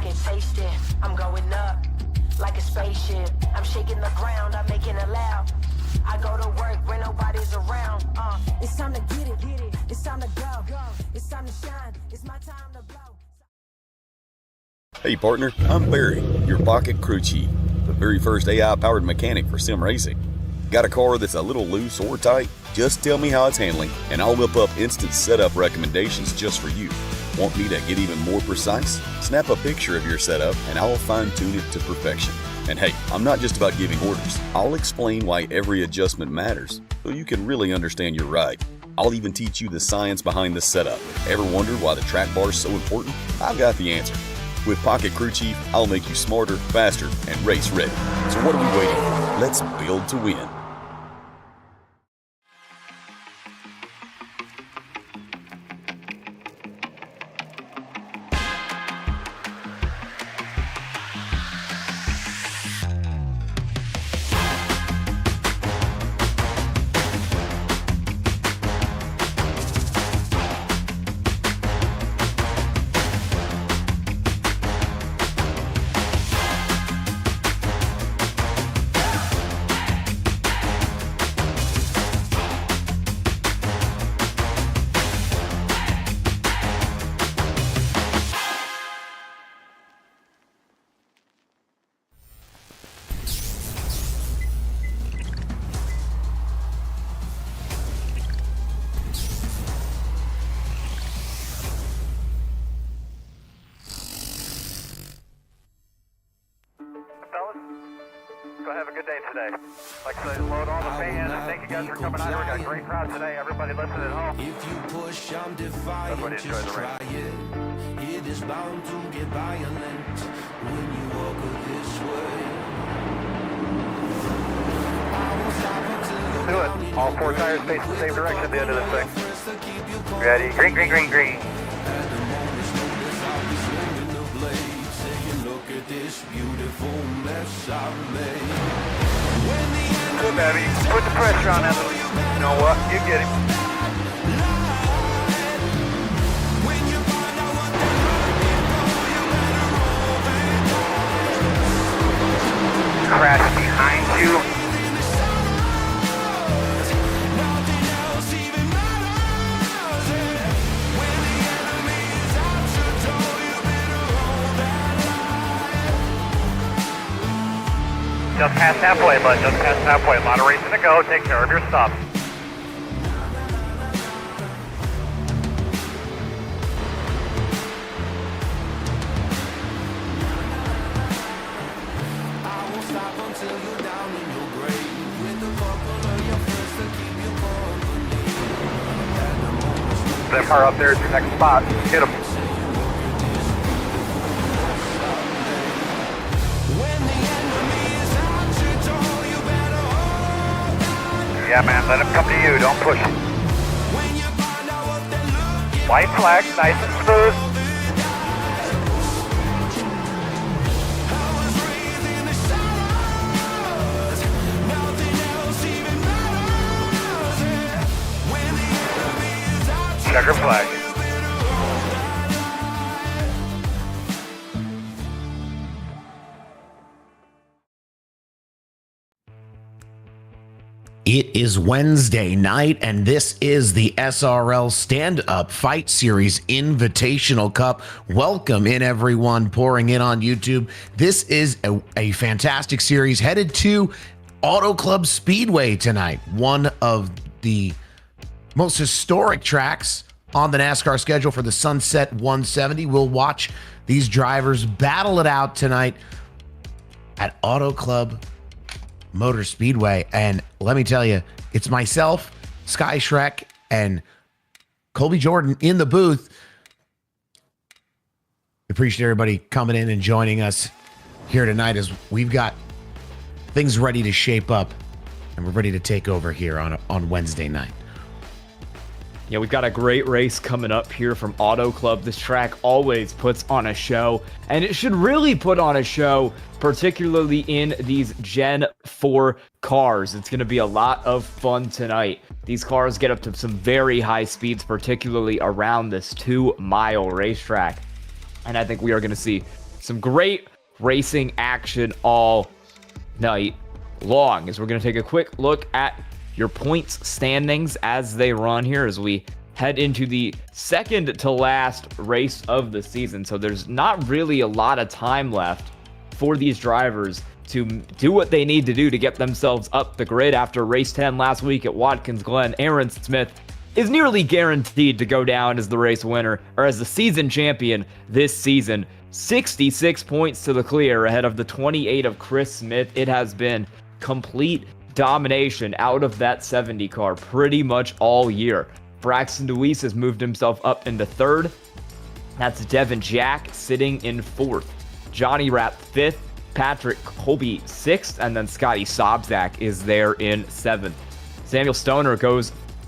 can taste it. I'm going up like a spaceship. I'm shaking the ground, I'm making it loud. I go to work when nobody's around. It's time to get it. It's time to go. It's time to shine. It's my time to blow. Hey partner, I'm Barry, your pocket crew chief, the very first AI-powered mechanic for sim racing. Got a car that's a little loose or tight? Just tell me how it's handling, and I'll whip up instant setup recommendations just for you. Want me to get even more precise? Snap a picture of your setup, and I'll fine-tune it to perfection. And hey, I'm not just about giving orders. I'll explain why every adjustment matters, so you can really understand your ride. I'll even teach you the science behind the setup. Ever wonder why the track bar is so important? I've got the answer. With Pocket Crew Chief, I'll make you smarter, faster, and race ready. So what are we waiting for? Let's build to win. Go have a good day today. Like I said, load all the fans, and thank you guys for coming out here. We got a great crowd today. Everybody listening at home. If you push, I'm defiant. Everybody enjoy the race. It is bound to get violent when you walk this way. Do it. All four tires face the same direction at the end of this thing. Ready? Green, green, green, green. This beautiful mess I made. Good, baby. Put the pressure on that. You know what? You get him. Crash behind you. Just past halfway, bud. Just past halfway. A lot of racing to go. Take care of your stuff. I won't stop until you're down in your grave. With the buckle of your friends to keep you company. That car up there is your next spot. Hit him. Yeah, man, let him come to you. Don't push him. White flag, nice and smooth. Checker flag. It is Wednesday night, and this is the SRL Stand-Up Fight Series Invitational Cup. Welcome in, everyone pouring in on YouTube. This is a fantastic series headed to Auto Club Speedway tonight, one of the most historic tracks on the NASCAR schedule for the Sunset 170. We'll watch these drivers battle it out tonight at Auto Club Motor Speedway, and let me tell you, it's myself, Sky Shrek, and Colby Jordan in the booth. Appreciate everybody coming in and joining us here tonight as we've got things ready to shape up, and we're ready to take over here on Wednesday night. Yeah, we've got a great race coming up here from Auto Club. This track always puts on a show, and it should really put on a show, particularly in these Gen 4 cars. It's going to be a lot of fun tonight. These cars get up to some very high speeds, particularly around this 2-mile racetrack. And I think we are going to see some great racing action all night long, as we're going to take a quick look at your points standings as they run here as we head into the second to last race of the season. So there's not really a lot of time left for these drivers to do what they need to do to get themselves up the grid. After race 10 last week at Watkins Glen, Aaron Smith is nearly guaranteed to go down as the race winner, or as the season champion this season. 66 points to the clear ahead of the 28 of Chris Smith. It has been complete domination out of that 70 car pretty much all year. Braxton DeWeese has moved himself up into third. That's Devin Jack sitting in fourth. Johnny Rapp fifth. Patrick Colby sixth. And then Scotty Sobczak is there in seventh. Samuel Stoner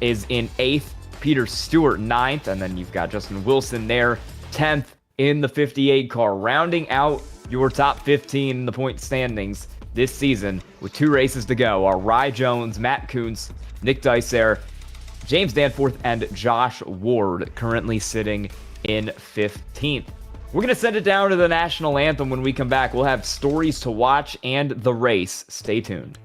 is in eighth. Peter Stewart ninth. And then you've got Justin Wilson there 10th in the 58 car. Rounding out your top 15 in the point standings this season with 2 races to go are Rye Jones, Matt Kuntz, Nick Dicer, James Danforth, and Josh Ward, currently sitting in 15th. We're going to send it down to the national anthem. When we come back, we'll have stories to watch and the race. Stay tuned.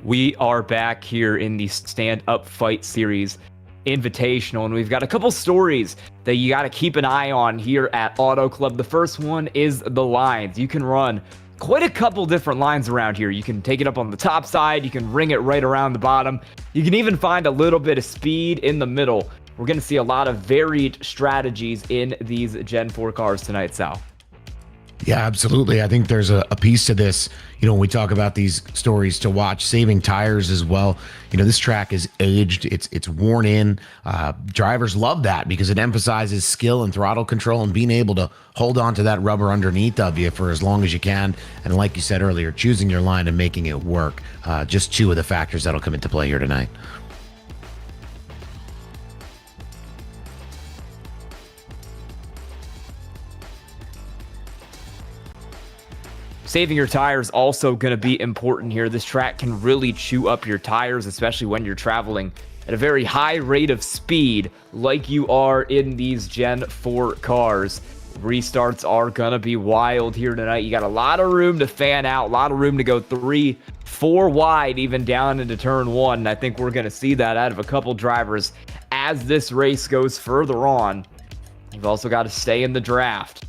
We are back here in the Stand Up Fight Series Invitational, and we've got a couple stories that you got to keep an eye on here at Auto Club. The first one is the lines. You can run quite a couple different lines around here. You can take it up on the top side, you can ring it right around the bottom, you can even find a little bit of speed in the middle. We're going to see a lot of varied strategies in these Gen 4 cars tonight, Sal. Yeah, absolutely. I think there's a piece to this, when we talk about these stories to watch, saving tires as well. This track is aged, it's worn in. Drivers love that because it emphasizes skill and throttle control and being able to hold on to that rubber underneath of you for as long as you can. And like you said earlier, choosing your line and making it work. Just 2 of the factors that'll come into play here tonight. Saving your tires also going to be important here. This track can really chew up your tires, especially when you're traveling at a very high rate of speed like you are in these Gen 4 cars. Restarts are going to be wild here tonight. You got a lot of room to fan out, a lot of room to go 3, 4 wide, even down into turn 1. And I think we're going to see that out of a couple drivers as this race goes further on. You've also got to stay in the draft.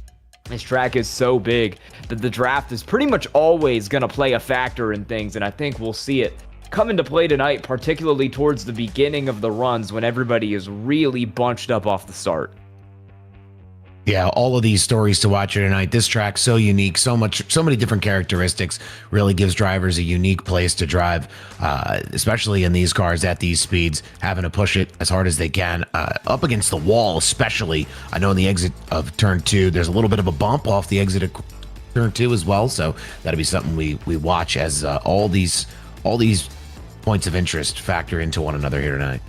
This track is so big that the draft is pretty much always going to play a factor in things, and I think we'll see it come into play tonight, particularly towards the beginning of the runs when everybody is really bunched up off the start. Yeah, all of these stories to watch here tonight. This track so unique, so many different characteristics. Really gives drivers a unique place to drive, especially in these cars at these speeds, having to push it as hard as they can up against the wall. Especially, I know in the exit of turn 2, there's a little bit of a bump off the exit of turn 2 as well. So that'll be something we watch as all these points of interest factor into one another here tonight.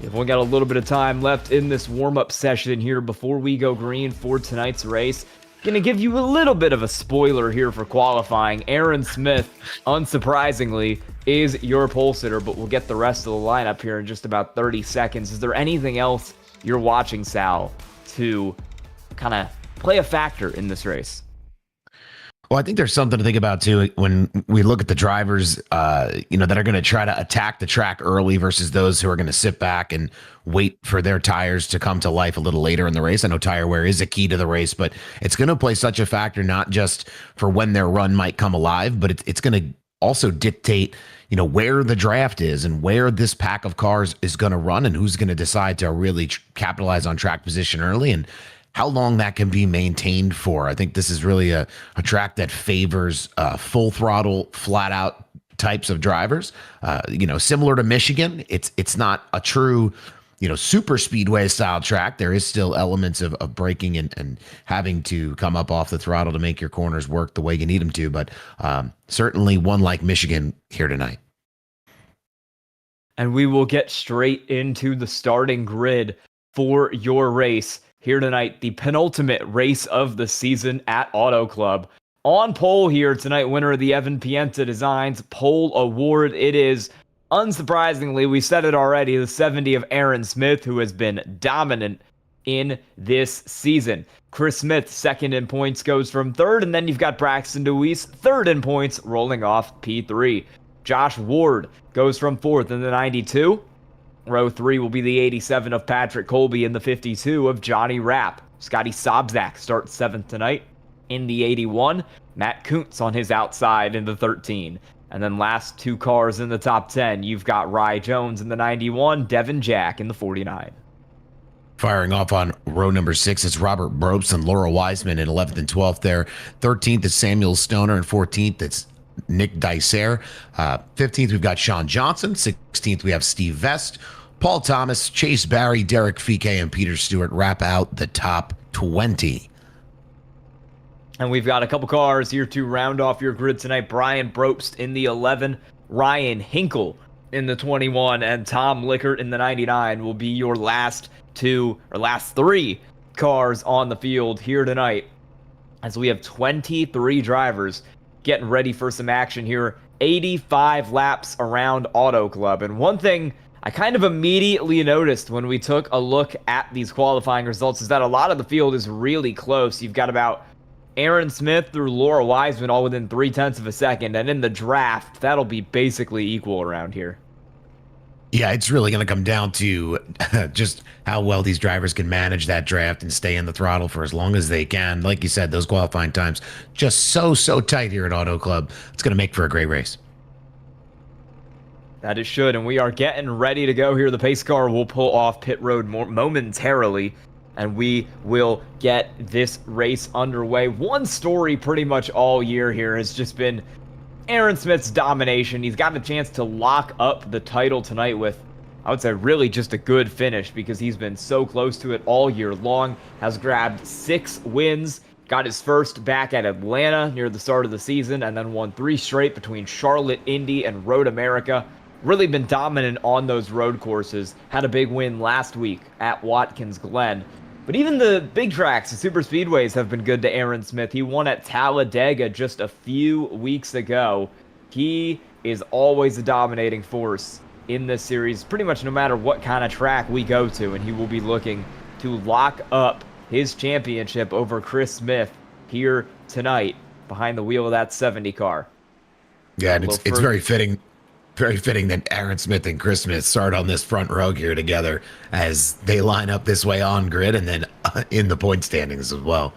We've only got a little bit of time left in this warm-up session here before we go green for tonight's race. Gonna give you a little bit of a spoiler here for qualifying. Aaron Smith, unsurprisingly, is your pole sitter, but we'll get the rest of the lineup here in just about 30 seconds. Is there anything else you're watching, Sal, to kind of play a factor in this race? Well, I think there's something to think about too when we look at the drivers, that are going to try to attack the track early versus those who are going to sit back and wait for their tires to come to life a little later in the race. I know tire wear is a key to the race, but it's going to play such a factor not just for when their run might come alive, but it's going to also dictate, where the draft is and where this pack of cars is going to run and who's going to decide to really capitalize on track position early and how long that can be maintained for. I think this is really a track that favors full throttle, flat out types of drivers. Similar to Michigan, it's not a true, super speedway style track. There is still elements of braking and having to come up off the throttle to make your corners work the way you need them to. But certainly one like Michigan here tonight. And we will get straight into the starting grid for your race here tonight, the penultimate race of the season at Auto Club. On pole here tonight, winner of the Evan Pienta Designs Pole Award. It is, unsurprisingly, we said it already, the 70 of Aaron Smith, who has been dominant in this season. Chris Smith, second in points, goes from third, and then you've got Braxton DeWeese, third in points, rolling off P3. Josh Ward goes from fourth in the 92. Row 3 will be the 87 of Patrick Colby and the 52 of Johnny Rapp. Scotty Sobzak starts 7th tonight in the 81. Matt Kuntz on his outside in the 13. And then last two cars in the top 10, you've got Rye Jones in the 91, Devin Jack in the 49. Firing off on row number 6, it's Robert Brobst and Laura Wiseman in 11th and 12th there. 13th is Samuel Stoner, and 14th it's Nick Dicer. 15th, we've got Sean Johnson. 16th, we have Steve Vest. Paul Thomas, Chase Barry, Derek Fike, and Peter Stewart wrap out the top 20. And we've got a couple cars here to round off your grid tonight. Brian Brobst in the 11, Ryan Hinkle in the 21, and Tom Lickert in the 99 will be your last three cars on the field here tonight. As we have 23 drivers getting ready for some action here. 85 laps around Auto Club. And one thing I kind of immediately noticed when we took a look at these qualifying results is that a lot of the field is really close. You've got about Aaron Smith through Laura Wiseman all within 0.3 of a second, and in the draft, that'll be basically equal around here. Yeah, it's really going to come down to just how well these drivers can manage that draft and stay in the throttle for as long as they can. Like you said, those qualifying times just so tight here at Auto Club. It's going to make for a great race. That it should, and we are getting ready to go here. The pace car will pull off pit road momentarily, and we will get this race underway. One story pretty much all year here has just been Aaron Smith's domination. He's got a chance to lock up the title tonight with, I would say, really just a good finish because he's been so close to it all year long. Has grabbed 6 wins, got his first back at Atlanta near the start of the season, and then won 3 straight between Charlotte, Indy, and Road America. Really been dominant on those road courses. Had a big win last week at Watkins Glen. But even the big tracks, the super speedways, have been good to Aaron Smith. He won at Talladega just a few weeks ago. He is always a dominating force in this series, pretty much no matter what kind of track we go to, and he will be looking to lock up his championship over Chris Smith here tonight behind the wheel of that 70 car. Yeah, and it's very fitting. Very fitting that Aaron Smith and Chris Smith start on this front row here together as they line up this way on grid and then in the point standings as well.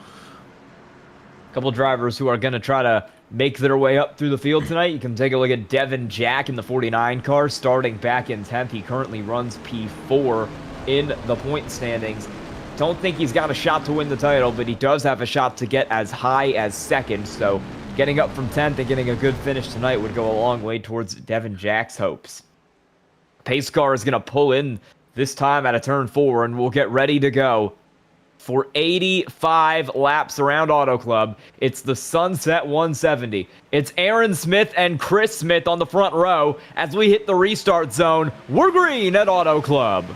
A couple drivers who are going to try to make their way up through the field tonight. You can take a look at Devin Jack in the 49 car, starting back in 10th. He currently runs P4 in the point standings. Don't think he's got a shot to win the title, but he does have a shot to get as high as second, so getting up from 10th and getting a good finish tonight would go a long way towards Devin Jack's hopes. Pace car is going to pull in this time at a turn 4, and we'll get ready to go for 85 laps around Auto Club. It's the Sunset 170. It's Aaron Smith and Chris Smith on the front row as we hit the restart zone. We're green at Auto Club.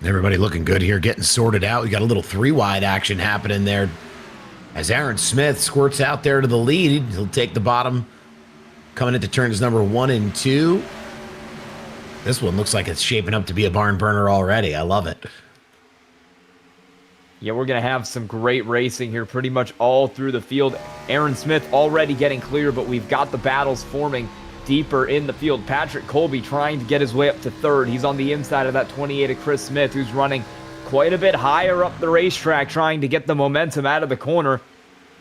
Everybody looking good here, getting sorted out. We got a little 3-wide action happening there as Aaron Smith squirts out there to the lead. He'll take the bottom coming into turns number 1 and 2. This one looks like it's shaping up to be a barn burner already. I love it. Yeah, we're going to have some great racing here pretty much all through the field. Aaron Smith already getting clear, but we've got the battles forming deeper in the field. Patrick Colby trying to get his way up to third. He's on the inside of that 28 of Chris Smith, who's running quite a bit higher up the racetrack, trying to get the momentum out of the corner.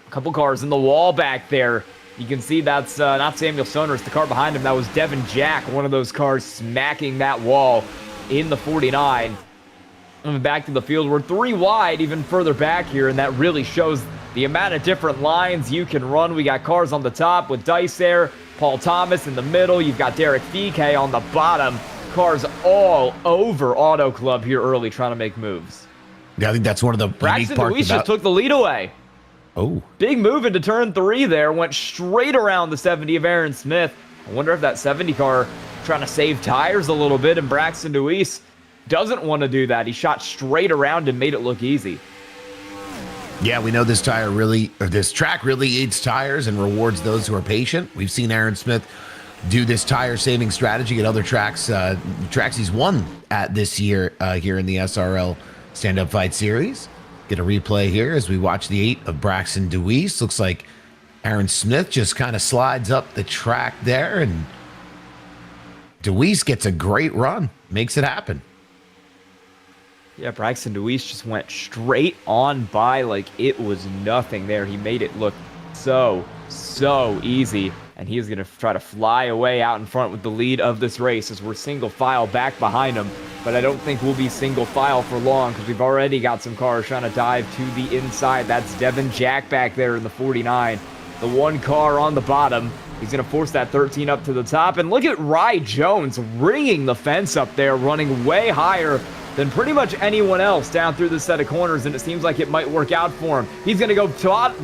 A couple cars in the wall back there. You can see that's not Samuel Stoner, it's the car behind him. That was Devin Jack, one of those cars smacking that wall in the 49. Coming back to the field, we're 3 wide, even further back here, and that really shows the amount of different lines you can run. We got cars on the top with Dice there, Paul Thomas in the middle. You've got Derek Fike on the bottom. Cars all over Auto Club here early trying to make moves. Yeah, I think that's one of the Braxton unique parts DeWeese about... just took the lead away. Oh. Big move into turn 3 there. Went straight around the 70 of Aaron Smith. I wonder if that 70 car trying to save tires a little bit, and Braxton DeWeese doesn't want to do that. He shot straight around and made it look easy. Yeah, we know this track really eats tires and rewards those who are patient. We've seen Aaron Smith do this tire saving strategy at other tracks he's won at this year here in the SRL Stand-Up Fight Series. Get a replay here as we watch the 8 of Braxton DeWeese. Looks like Aaron Smith just kind of slides up the track there, and DeWeese gets a great run, makes it happen. Yeah, Braxton DeWeese just went straight on by like it was nothing there. He made it look so easy, and he's going to try to fly away out in front with the lead of this race as we're single file back behind him. But I don't think we'll be single file for long because we've already got some cars trying to dive to the inside. That's Devin Jack back there in the 49. The one car on the bottom. He's going to force that 13 up to the top. And look at Rye Jones ringing the fence up there, running way higher than pretty much anyone else down through this set of corners, and it seems like it might work out for him. He's going to go top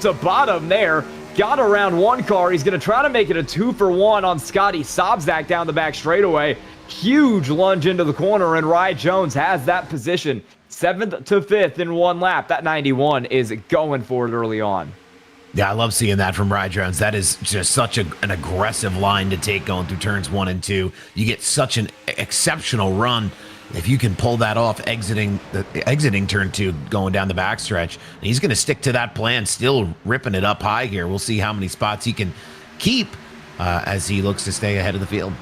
to bottom there. Got around one car. He's going to try to make it a 2-for-1 on Scotty Sobczak down the back straightaway. Huge lunge into the corner, and Rye Jones has that position. 7th to 5th in 1 lap. That 91 is going for it early on. Yeah, I love seeing that from Rye Jones. That is just such an aggressive line to take going through turns 1 and 2. You get such an exceptional run if you can pull that off exiting turn 2, going down the backstretch. And he's going to stick to that plan, still ripping it up high here. We'll see how many spots he can keep as he looks to stay ahead of the field.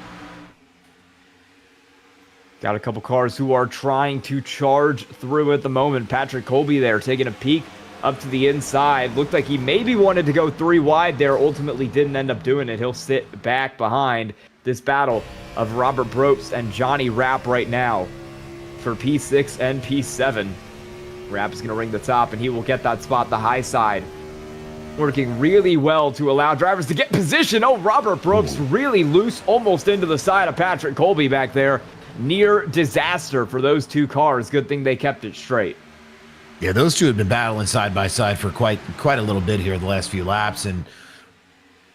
Got a couple cars who are trying to charge through at the moment. Patrick Colby there taking a peek up to the inside. Looked like he maybe wanted to go 3 wide there. Ultimately didn't end up doing it. He'll sit back behind this battle of Robert Brobst and Johnny Rapp right now for P6 and P7. Rapp is going to ring the top, and he will get that spot, the high side. Working really well to allow drivers to get position. Oh, Robert Brobst really loose, almost into the side of Patrick Colby back there. Near disaster for those 2 cars. Good thing they kept it straight. Yeah, those 2 have been battling side by side for quite a little bit here the last few laps, and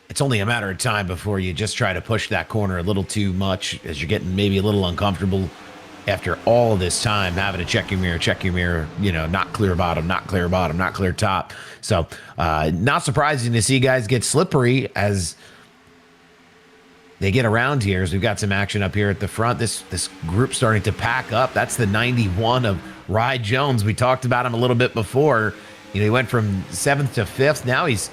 it's only a matter of time before you just try to push that corner a little too much as you're getting maybe a little uncomfortable after all this time having to check your mirror, not clear bottom, not clear top. So not surprising to see guys get slippery as they get around here, as we've got some action up here at the front. This group starting to pack up. That's the 91 of Rye Jones. We talked about him a little bit before. He went from 7th to 5th. Now he's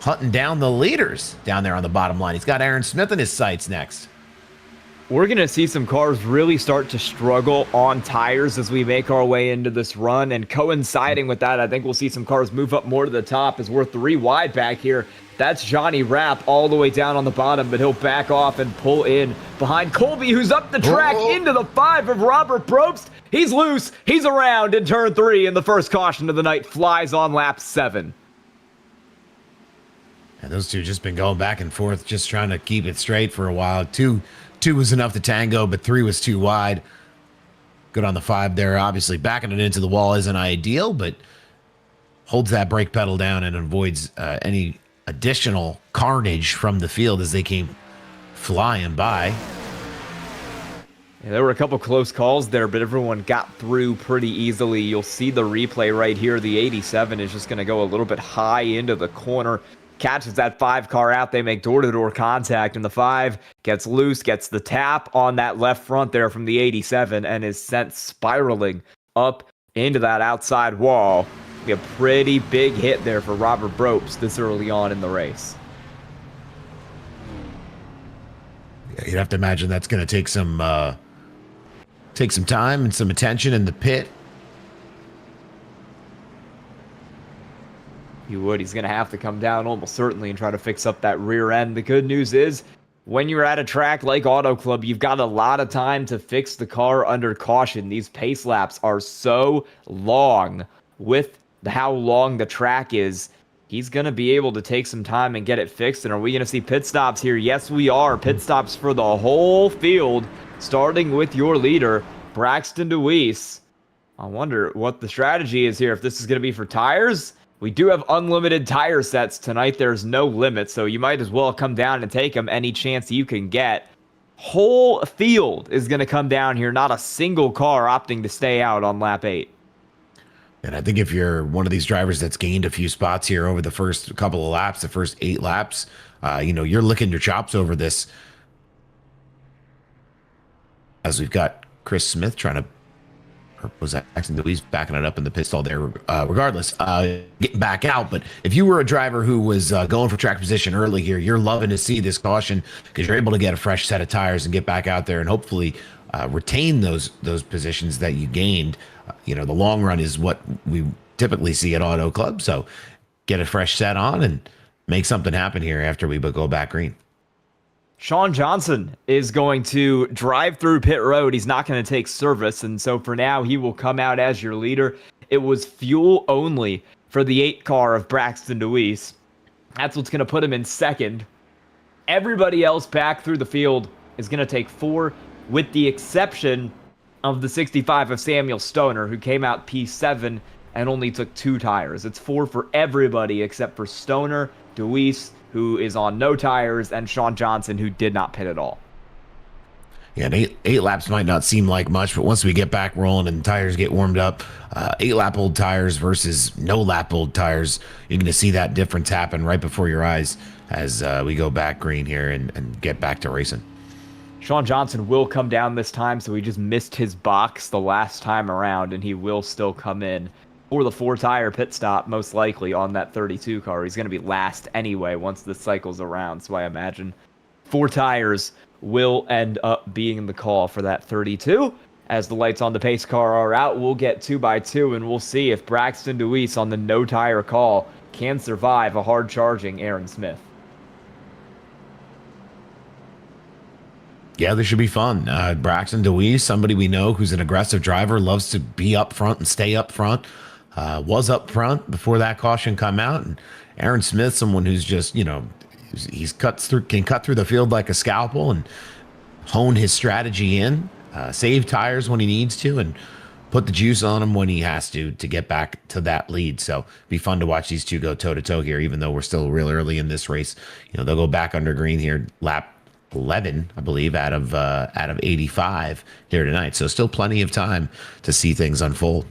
hunting down the leaders down there on the bottom line. He's got Aaron Smith in his sights next. We're going to see some cars really start to struggle on tires as we make our way into this run. And coinciding with that, I think we'll see some cars move up more to the top as we're 3 wide back here. That's Johnny Rapp all the way down on the bottom, but he'll back off and pull in behind Colby, who's up the track into the 5 of Robert Brobst. He's loose. He's around in turn 3, and the first caution of the night flies on lap 7. And those 2 just been going back and forth, just trying to keep it straight for a while. Two was enough to tango, but 3 was too wide. Good on the 5 there. Obviously, backing it into the wall isn't ideal, but holds that brake pedal down and avoids any additional carnage from the field as they came flying by. Yeah, there were a couple close calls there, but everyone got through pretty easily. You'll see the replay right here. The 87 is just going to go a little bit high into the corner. Catches that 5 car out. They make door-to-door contact, and the 5 gets loose, gets the tap on that left front there from the 87, and is sent spiraling up into that outside wall. A pretty big hit there for Robert Bropes this early on in the race. Yeah, you'd have to imagine that's going to take some time and some attention in the pit. You would. He's going to have to come down almost certainly and try to fix up that rear end. The good news is, when you're at a track like Auto Club, you've got a lot of time to fix the car under caution. These pace laps are so long. With how long the track is, he's going to be able to take some time and get it fixed. And are we going to see pit stops here? Yes, we are. Pit stops for the whole field, starting with your leader, Braxton DeWeese. I wonder what the strategy is here. If this is going to be for tires, we do have unlimited tire sets tonight. There's no limit, so you might as well come down and take them any chance you can get. Whole field is going to come down here, not a single car opting to stay out on lap 8. And I think if you're one of these drivers that's gained a few spots here over the first couple of laps, the first 8 laps, you're licking your chops over this. As we've got Chris Smith trying to, or was that Braxton DeWeese backing it up in the pit stall there? Regardless, getting back out. But if you were a driver who was going for track position early here, you're loving to see this caution because you're able to get a fresh set of tires and get back out there and hopefully retain those positions that you gained. The long run is what we typically see at Auto Club. So get a fresh set on and make something happen here after we go back green. Sean Johnson is going to drive through pit road. He's not going to take service, and so for now, he will come out as your leader. It was fuel only for the 8 car of Braxton DeWeese. That's what's going to put him in second. Everybody else back through the field is going to take 4, with the exception of the 65 of Samuel Stoner, who came out P7 and only took 2 tires. It's 4 for everybody except for Stoner, DeWeese, who is on no tires, and Sean Johnson, who did not pit at all. Yeah, and eight laps might not seem like much, but once we get back rolling and tires get warmed up, 8-lap-old tires versus no-lap-old tires, you're going to see that difference happen right before your eyes as we go back green here and get back to racing. Sean Johnson will come down this time, so he just missed his box the last time around, and he will still come in for the 4-tire pit stop, most likely on that 32 car. He's going to be last anyway once this cycle's around, so I imagine 4 tires will end up being the call for that 32. As the lights on the pace car are out, we'll get 2x2, and we'll see if Braxton DeWeese on the no-tire call can survive a hard-charging Aaron Smith. Yeah, this should be fun. Braxton DeWeese, somebody we know who's an aggressive driver, loves to be up front and stay up front. Was up front before that caution come out. And Aaron Smith, someone who's just, can cut through the field like a scalpel and hone his strategy in, save tires when he needs to, and put the juice on him when he has to get back to that lead. So be fun to watch these two go toe to toe here, even though we're still real early in this race. They'll go back under green here, lap 11, I believe, out of 85 here tonight. So still plenty of time to see things unfold.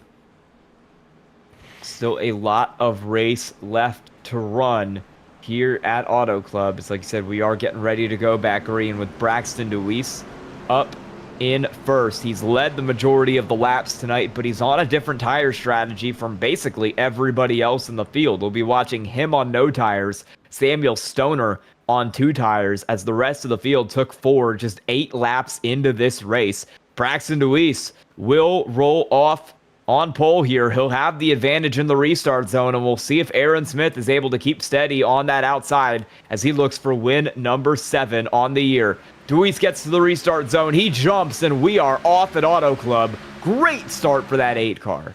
Still a lot of race left to run here at Auto Club. It's like you said, we are getting ready to go back green with Braxton DeWeese up in first. He's led the majority of the laps tonight, but he's on a different tire strategy from basically everybody else in the field. We'll be watching him on no tires, Samuel Stoner on 2 tires, as the rest of the field took 4, just 8 laps into this race. Braxton DeWeese will roll off on pole here. He'll have the advantage in the restart zone, and we'll see if Aaron Smith is able to keep steady on that outside as he looks for win number 7 on the year. DeWeese gets to the restart zone. He jumps, and we are off at Auto Club. Great start for that 8 car.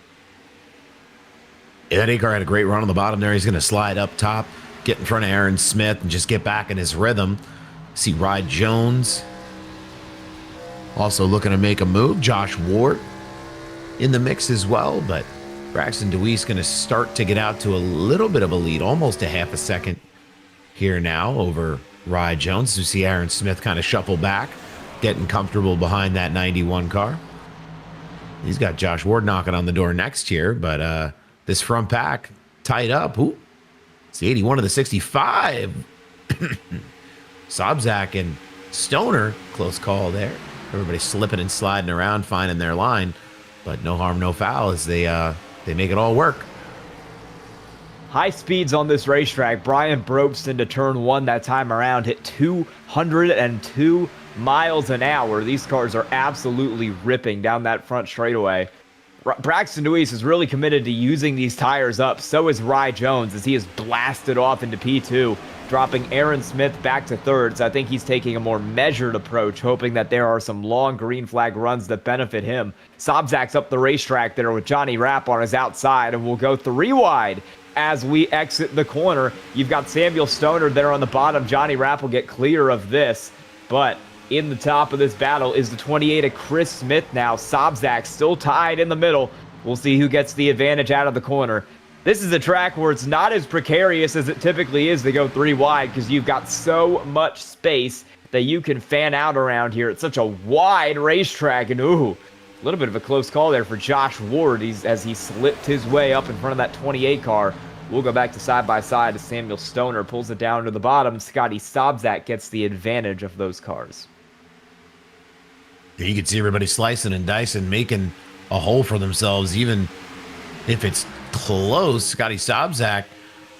Yeah, that 8 car had a great run on the bottom there. He's going to slide up top, get in front of Aaron Smith, and just get back in his rhythm. See Rod Jones also looking to make a move. Josh Ward in the mix as well, but Braxton DeWeese going to start to get out to a little bit of a lead, almost a half a second here now over Rod Jones. You see Aaron Smith kind of shuffle back getting comfortable behind that 91 car. He's got Josh Ward knocking on the door next here, but this front pack tied up. Ooh, it's the 81 of the 65. Sobzak and Stoner, close call there. Everybody slipping and sliding around, finding their line, but no harm, no foul as they make it all work. High speeds on this racetrack. Brian Braxton to turn 1 that time around hit 202 miles an hour. These cars are absolutely ripping down that front straightaway. Braxton DeWeese is really committed to using these tires up. So is Rye Jones as he is blasted off into P2, dropping Aaron Smith back to 3rd. So I think he's taking a more measured approach, hoping that there are some long green flag runs that benefit him. Sobzak's up the racetrack there with Johnny Rapp on his outside, and we'll go 3 wide as we exit the corner. You've got Samuel Stoner there on the bottom. Johnny Rapp will get clear of this, but in the top of this battle is the 28 of Chris Smith now. Sobzak still tied in the middle. We'll see who gets the advantage out of the corner. This is a track where it's not as precarious as it typically is to go 3 wide because you've got so much space that you can fan out around here. It's such a wide racetrack, and ooh, a little bit of a close call there for Josh Ward as he slipped his way up in front of that 28 car. We'll go back to side-by-side as Samuel Stoner pulls it down to the bottom. Scotty Sobzak gets the advantage of those cars. You can see everybody slicing and dicing, making a hole for themselves, even if it's close. Scotty Sobzak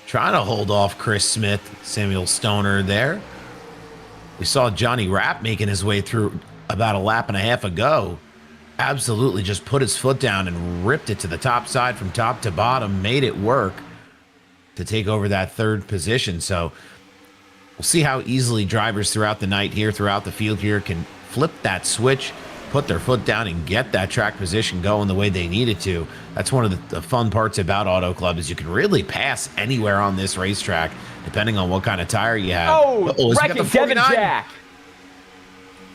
trying to hold off Chris Smith, Samuel Stoner there. We saw Johnny Rapp making his way through about a lap and a half ago. Absolutely just put his foot down and ripped it to the top side from top to bottom, made it work to take over that 3rd position. So we'll see how easily drivers throughout the night here, throughout the field here, can flip that switch, put their foot down, and get that track position going the way they need it to. That's one of the fun parts about Auto Club is you can really pass anywhere on this racetrack, depending on what kind of tire you have. Wrecking Devin Jack.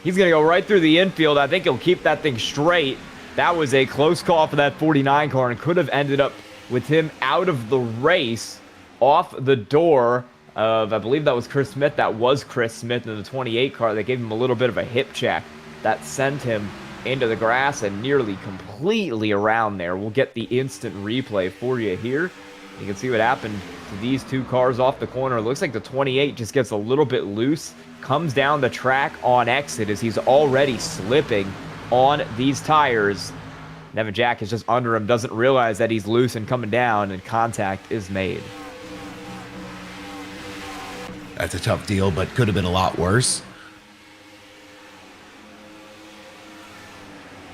He's going to go right through the infield. I think he'll keep that thing straight. That was a close call for that 49 car and could have ended up with him out of the race off the door of, I believe that was Chris Smith. That was Chris Smith in the 28 car. They gave him a little bit of a hip check. That sent him into the grass and nearly completely around there. We'll get the instant replay for you here. You can see what happened to these 2 cars off the corner. It looks like the 28 just gets a little bit loose, comes down the track on exit as he's already slipping on these tires. Devin Jack is just under him, doesn't realize that he's loose and coming down, and contact is made. That's a tough deal, but could have been a lot worse.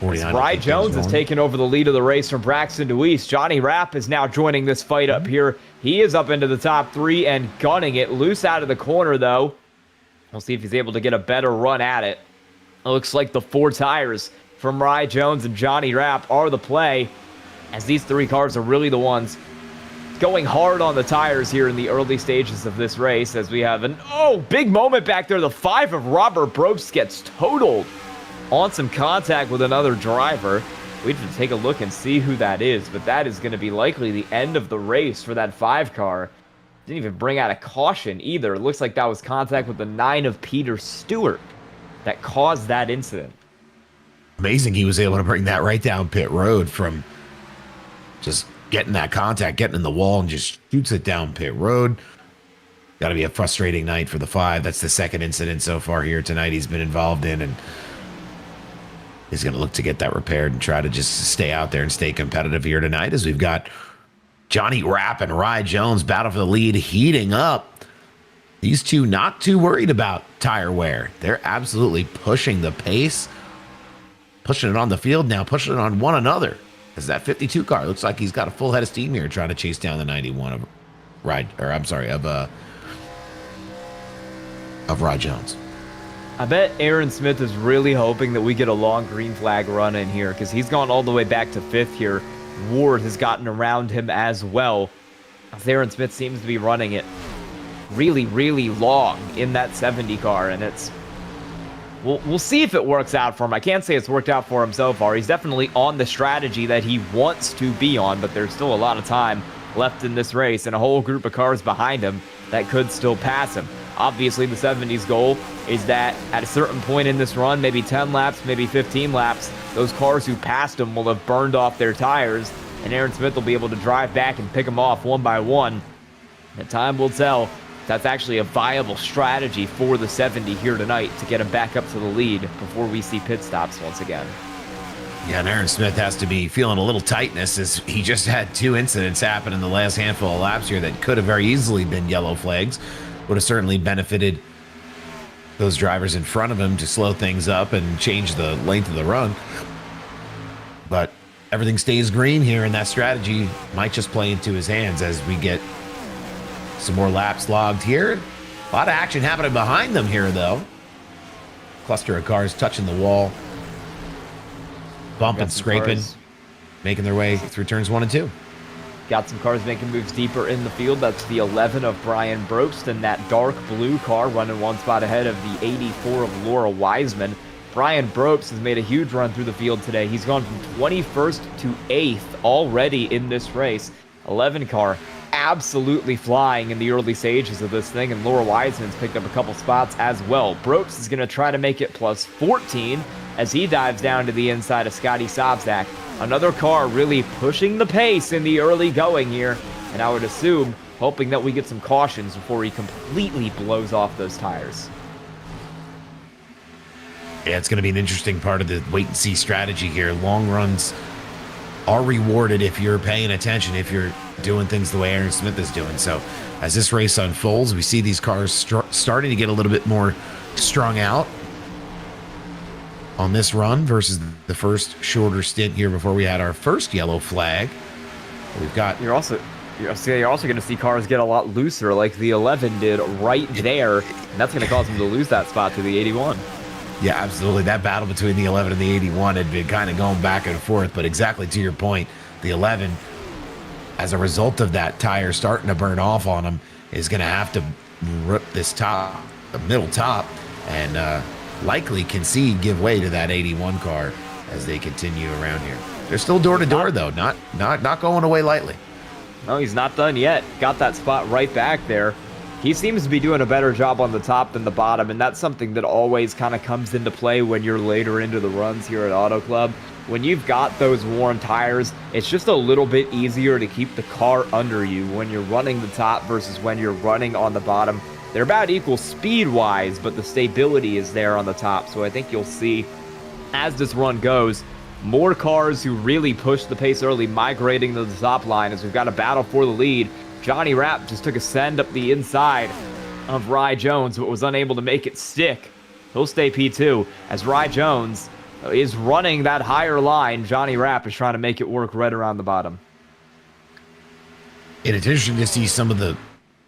Rye Jones has taken over the lead of the race from Braxton DeWeese. Johnny Rapp is now joining this fight up here. He is up into the top 3 and gunning it. Loose out of the corner, though. We'll see if he's able to get a better run at it. It looks like the 4 tires from Rye Jones and Johnny Rapp are the play, as these 3 cars are really the ones going hard on the tires here in the early stages of this race, as we have an big moment back there. The 5 of Robert Brobst gets totaled on some contact with another driver. We have to take a look and see who that is, but that is going to be likely the end of the race for that 5 car. Didn't even bring out a caution either. It looks like that was contact with the 9 of Peter Stewart that caused that incident. Amazing he was able to bring that right down pit road from just getting that contact, getting in the wall, and just shoots it down pit road. Got to be a frustrating night for the 5. That's the 2nd incident so far here tonight he's been involved in, and he's going to look to get that repaired and try to just stay out there and stay competitive here tonight, as we've got Johnny Rapp and Rye Jones battle for the lead heating up. These 2 not too worried about tire wear. They're absolutely pushing the pace, pushing it on the field now, pushing it on one another. As that 52 car looks like he's got a full head of steam here trying to chase down the 91 of Rye Jones. I bet Aaron Smith is really hoping that we get a long green flag run in here, because he's gone all the way back to 5th here. Ward has gotten around him as well, as Aaron Smith seems to be running it really, really long in that 70 car, and it's we'll see if it works out for him. I can't say it's worked out for him so far. He's definitely on the strategy that he wants to be on, but there's still a lot of time left in this race and a whole group of cars behind him that could still pass him. Obviously, the 70's goal is that at a certain point in this run, maybe 10 laps, maybe 15 laps, those cars who passed him will have burned off their tires, and Aaron Smith will be able to drive back and pick them off one by one. And time will tell if that's actually a viable strategy for the 70 here tonight to get him back up to the lead before we see pit stops once again. Yeah, and Aaron Smith has to be feeling a little tightness as he just had 2 incidents happen in the last handful of laps here that could have very easily been yellow flags. Would have certainly benefited those drivers in front of him to slow things up and change the length of the run. But everything stays green here, and that strategy might just play into his hands as we get some more laps logged here. A lot of action happening behind them here, though. Cluster of cars touching the wall, bumping, scraping, making their way through turns 1 and 2. Got some cars making moves deeper in the field. That's the 11 of Brian Braxton, that dark blue car running one spot ahead of the 84 of Laura Wiseman. Brian Braxton has made a huge run through the field today. He's gone from 21st to 8th already in this race. 11 car absolutely flying in the early stages of this thing, and Laura Wiseman's picked up a couple spots as well. Brooks is going to try to make it plus 14 as he dives down to the inside of Scotty Sobczak. Another car really pushing the pace in the early going here, and I would assume hoping that we get some cautions before he completely blows off those tires. Yeah, it's going to be an interesting part of the wait-and-see strategy here. Long runs are rewarded if you're paying attention, if you're doing things the way Aaron Smith is doing. So as this race unfolds, we see these cars starting to get a little bit more strung out on this run versus the first shorter stint here before we had our first yellow flag. We've got... You're also going to see cars get a lot looser like the 11 did right there, and that's going to cause them to lose that spot to the 81. Yeah, absolutely. That battle between the 11 and the 81 had been kind of going back and forth, but exactly to your point, the 11, as a result of that tire starting to burn off on him, is going to have to rip this top, the middle top, and likely concede, give way to that 81 car as they continue around here. They're still door to door though, not going away lightly. No, he's not done yet. Got that spot right back there. He seems to be doing a better job on the top than the bottom, and that's something that always kind of comes into play when you're later into the runs here at Auto Club. When you've got those worn tires, it's just a little bit easier to keep the car under you when you're running the top versus when you're running on the bottom. They're about equal speed-wise, but the stability is there on the top. So I think you'll see, as this run goes, more cars who really push the pace early migrating to the top line as we've got a battle for the lead. Johnny Rapp just took a send up the inside of Rye Jones, but was unable to make it stick. He'll stay P2 as Rye Jones is running that higher line. Johnny Rapp is trying to make it work right around the bottom. And it's interesting to see some of the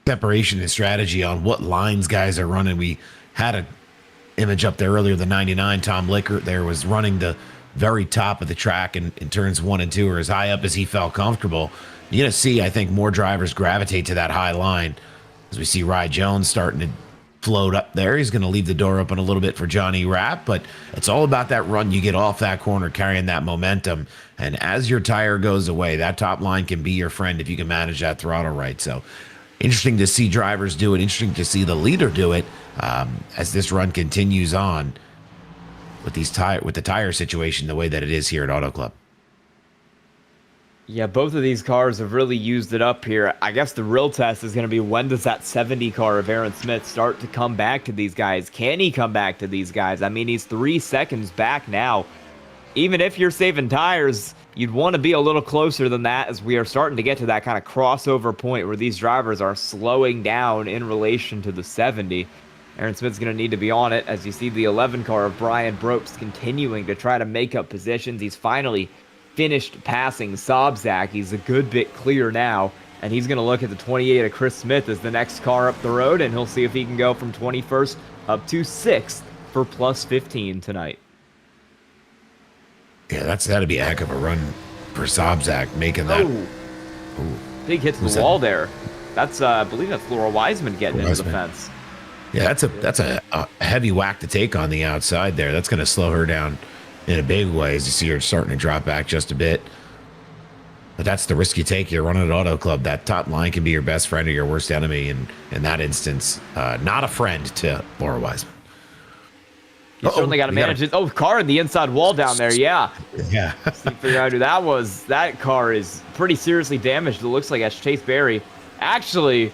separation and strategy on what lines guys are running. We had an image up there earlier, the 99 Tom Lickert there was running the very top of the track in turns 1 and 2, or as high up as he felt comfortable. You're going to see, I think, more drivers gravitate to that high line as we see Rye Jones starting to float up there. He's going to leave the door open a little bit for Johnny Rapp, but it's all about that run. You get off that corner carrying that momentum, and as your tire goes away, that top line can be your friend if you can manage that throttle right. So interesting to see drivers do it, interesting to see the leader do it as this run continues on with the tire situation the way that it is here at Auto Club. Yeah, both of these cars have really used it up here. I guess the real test is going to be, when does that 70 car of Aaron Smith start to come back to these guys? Can he come back to these guys? I mean, he's 3 seconds back now. Even if you're saving tires, you'd want to be a little closer than that, as we are starting to get to that kind of crossover point where these drivers are slowing down in relation to the 70. Aaron Smith's going to need to be on it, as you see the 11 car of Brian Brooks continuing to try to make up positions. He's finally finished passing Sobczak. He's a good bit clear now, and he's going to look at the 28 of Chris Smith as the next car up the road, and he'll see if he can go from 21st up to 6th for plus 15 tonight. Yeah, that'd be a heck of a run for Sobczak, making that. Big hit to the wall there. That's I believe that's Laura Wiseman getting into the fence. Yeah, that's a heavy whack to take on the outside there. That's going to slow her down in a big way as you see her starting to drop back just a bit. But that's the risk you take. You're running an auto club. That top line can be your best friend or your worst enemy. And in that instance, not a friend to Laura Wiseman. You certainly got to manage it. Oh, car in the inside wall down there. Yeah. Yeah. See, figure out who that was. That car is pretty seriously damaged. It looks like that's Chase Berry. Actually,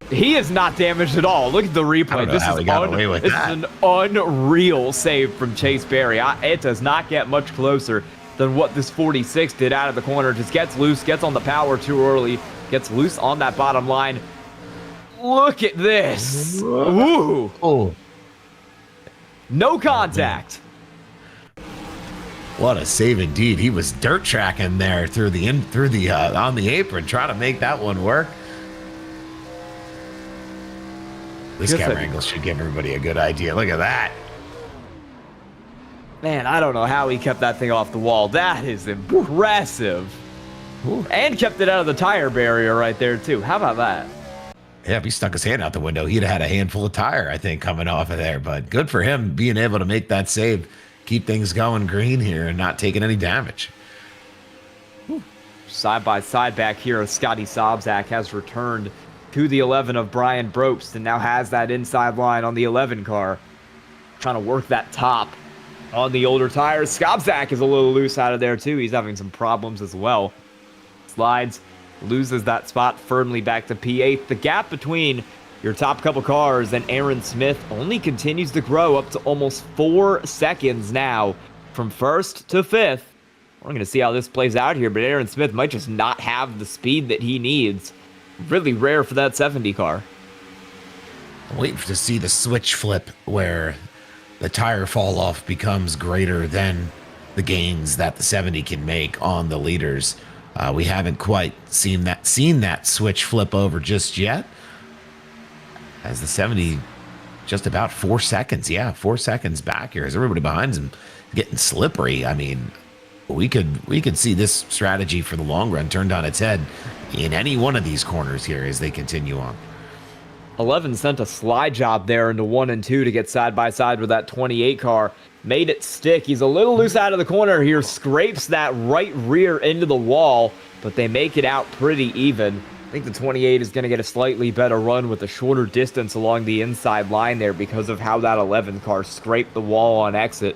he is not damaged at all. Look at the replay. This is an unreal save from Chase Berry. It does not get much closer than what this 46 did out of the corner. Just gets loose, gets on the power too early, gets loose on that bottom line. Look at this. Ooh. Oh. No contact. What a save indeed. He was dirt tracking there on the apron, trying to make that one work. This camera angle should give everybody a good idea. Look at that. Man, I don't know how he kept that thing off the wall. That is impressive. Ooh. And kept it out of the tire barrier right there, too. How about that? Yeah, if he stuck his hand out the window, he'd have had a handful of tire, I think, coming off of there. But good for him being able to make that save, keep things going green here and not taking any damage. Side by side back here, Scotty Sobzak has returned to the 11 of Brian Brobst and now has that inside line on the 11 car. Trying to work that top on the older tires. Sobzak is a little loose out of there, too. He's having some problems as well. Slides. Loses that spot firmly back to P8. The gap between your top couple cars and Aaron Smith only continues to grow up to almost 4 seconds now from first to fifth. We're going to see how this plays out here, but Aaron Smith might just not have the speed that he needs. Really rare for that 70 car. I'm waiting to see the switch flip where the tire fall off becomes greater than the gains that the 70 can make on the leaders. We haven't quite seen that switch flip over just yet. As the 70 just about 4 seconds. Yeah, 4 seconds back here as everybody behind him getting slippery. I mean, we could see this strategy for the long run turned on its head in any one of these corners here as they continue on. 11 sent a slide job there into 1 and 2 to get side by side with that 28 car. Made it stick. He's a little loose out of the corner here. Scrapes that right rear into the wall, but they make it out pretty even. I think the 28 is going to get a slightly better run with a shorter distance along the inside line there because of how that 11 car scraped the wall on exit.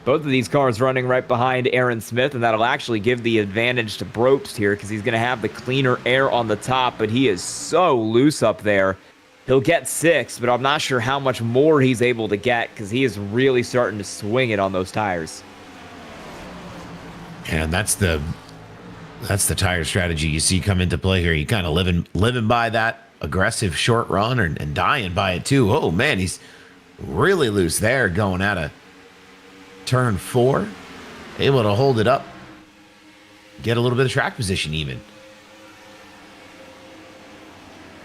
Both of these cars running right behind Aaron Smith, and that'll actually give the advantage to Brobst here because he's going to have the cleaner air on the top, but he is so loose up there. He'll get 6, but I'm not sure how much more he's able to get because he is really starting to swing it on those tires. And that's the tire strategy you see come into play here. You kind of living by that aggressive short run and dying by it too. Oh man, he's really loose there going out of turn 4. Able to hold it up, get a little bit of track position even.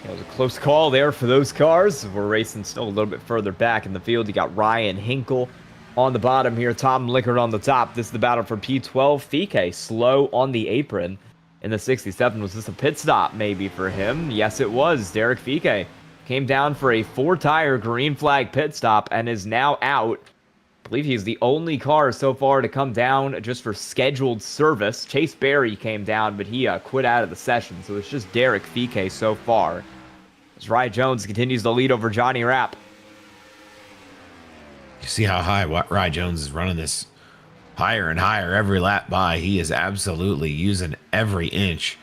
It was a close call there for those cars. We're racing still a little bit further back in the field. You got Ryan Hinkle on the bottom here. Tom Lickard on the top. This is the battle for P12. Fike slow on the apron in the 67. Was this a pit stop maybe for him? Yes, it was. Derek Fike came down for a 4-tire green flag pit stop and is now out. I believe he's the only car so far to come down just for scheduled service. Chase Berry came down, but he quit out of the session. So it's just Derek Fike so far. As Rye Jones continues to lead over Johnny Rapp. You see how high Rye Jones is running this higher and higher every lap by. He is absolutely using every inch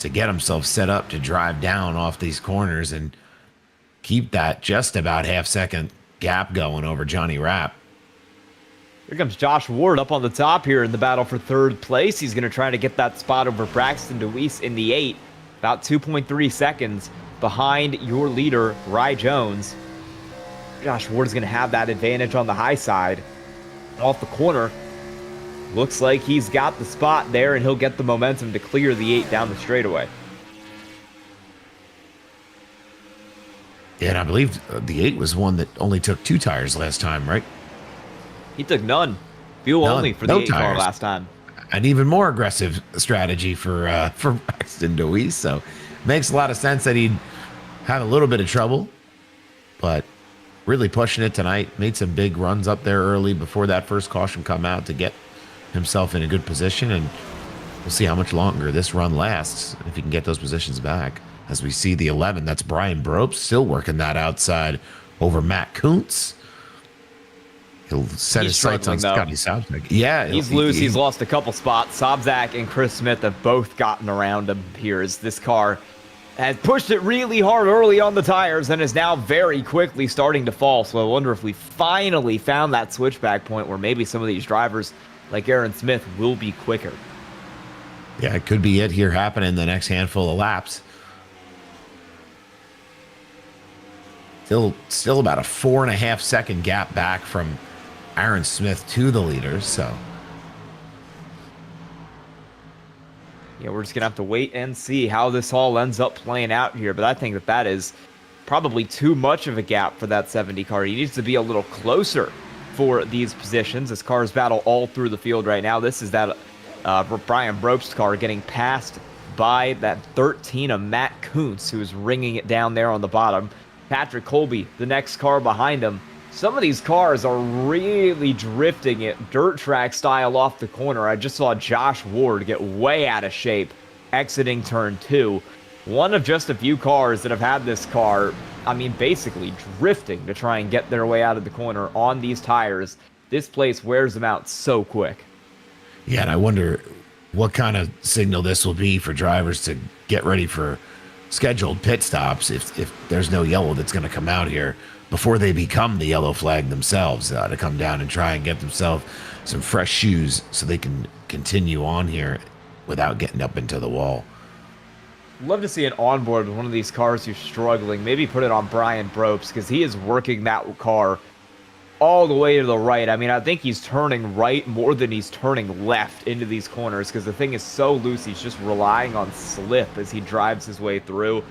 to get himself set up to drive down off these corners and keep that just about half-second gap going over Johnny Rapp. Here comes Josh Ward up on the top here in the battle for 3rd place. He's going to try to get that spot over Braxton DeWeese in the 8. About 2.3 seconds behind your leader, Rye Jones. Josh Ward is going to have that advantage on the high side. Off the corner. Looks like he's got the spot there, and he'll get the momentum to clear the 8 down the straightaway. Yeah, and I believe the 8 was one that only took 2 tires last time, right? He took none. Fuel only for the 8 car last time. An even more aggressive strategy for Braxton DeWeese. So makes a lot of sense that he'd had a little bit of trouble, but really pushing it tonight. Made some big runs up there early before that first caution come out to get himself in a good position. And we'll see how much longer this run lasts, if he can get those positions back. As we see the 11, that's Brian Brope still working that outside over Matt Kuntz. He'll set his sights on Scotty Sobczak. Yeah. He's loose. He's lost a couple spots. Sobczak and Chris Smith have both gotten around him here as this car has pushed it really hard early on the tires and is now very quickly starting to fall. So I wonder if we finally found that switchback point where maybe some of these drivers like Aaron Smith will be quicker. Yeah, it could be it here happening in the next handful of laps. Still about a 4.5 second gap back from Aaron Smith to the leaders, so. Yeah, we're just going to have to wait and see how this all ends up playing out here. But I think that is probably too much of a gap for that 70 car. He needs to be a little closer for these positions as cars battle all through the field right now. This is that Brian Brope's car getting passed by that 13 of Matt Kuntz, who is ringing it down there on the bottom. Patrick Colby, the next car behind him. Some of these cars are really drifting it dirt track style off the corner. I just saw Josh Ward get way out of shape exiting turn 2. One of just a few cars that have had this car, I mean, basically drifting to try and get their way out of the corner on these tires. This place wears them out so quick. Yeah, and I wonder what kind of signal this will be for drivers to get ready for scheduled pit stops if there's no yellow that's going to come out here before they become the yellow flag themselves, to come down and try and get themselves some fresh shoes so they can continue on here without getting up into the wall. Love to see an onboard with one of these cars who's struggling. Maybe put it on Brian Brope's because he is working that car all the way to the right. I mean, I think he's turning right more than he's turning left into these corners because the thing is so loose. He's just relying on slip as he drives his way through.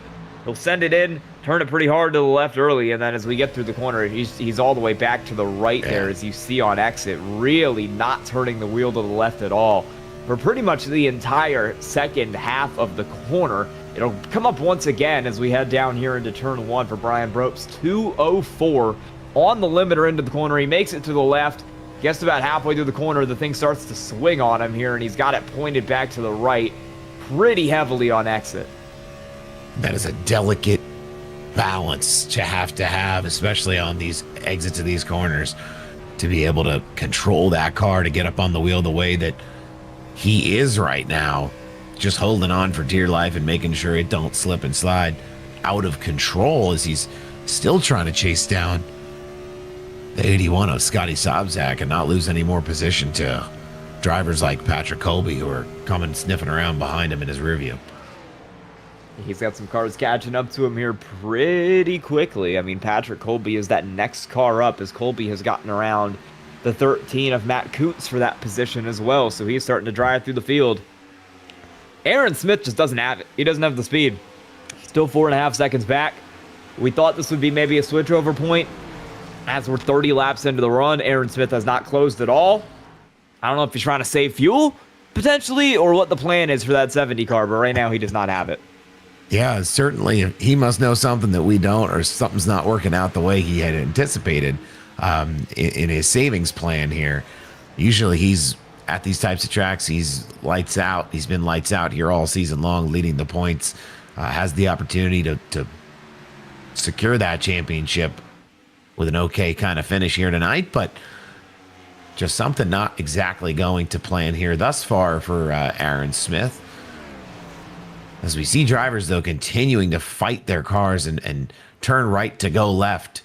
He'll send it in, turn it pretty hard to the left early, and then as we get through the corner, he's all the way back to the right there, as you see on exit, really not turning the wheel to the left at all for pretty much the entire second half of the corner. It'll come up once again as we head down here into turn 1 for Brian Brope's 204 on the limiter into the corner. He makes it to the left, gets about halfway through the corner. The thing starts to swing on him here, and he's got it pointed back to the right pretty heavily on exit. That is a delicate balance to have, especially on these exits of these corners, to be able to control that car to get up on the wheel the way that he is right now, just holding on for dear life and making sure it don't slip and slide out of control as he's still trying to chase down the 81 of Scotty Sobczak and not lose any more position to drivers like Patrick Colby, who are coming sniffing around behind him in his rear view. He's got some cars catching up to him here pretty quickly. I mean, Patrick Colby is that next car up as Colby has gotten around the 13 of Matt Kuntz for that position as well. So he's starting to drive through the field. Aaron Smith just doesn't have it. He doesn't have the speed. Still 4.5 seconds back. We thought this would be maybe a switchover point. As we're 30 laps into the run, Aaron Smith has not closed at all. I don't know if he's trying to save fuel, potentially, or what the plan is for that 70 car, but right now he does not have it. Yeah, certainly he must know something that we don't, or something's not working out the way he had anticipated in his savings plan here. Usually he's at these types of tracks, he's lights out. He's been lights out here all season long, leading the points, has the opportunity to secure that championship with an okay kind of finish here tonight, but just something not exactly going to plan here thus far for Aaron Smith. As we see drivers, though, continuing to fight their cars and turn right to go left,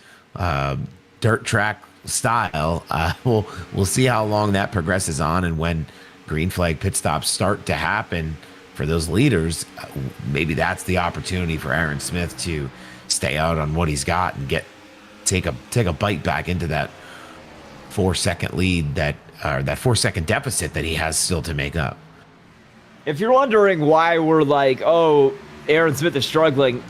dirt track style. We'll see how long that progresses on, and when green flag pit stops start to happen for those leaders, maybe that's the opportunity for Aaron Smith to stay out on what he's got and take a bite back into that 4-second lead that 4-second deficit that he has still to make up. If you're wondering why we're like, oh, Aaron Smith is struggling.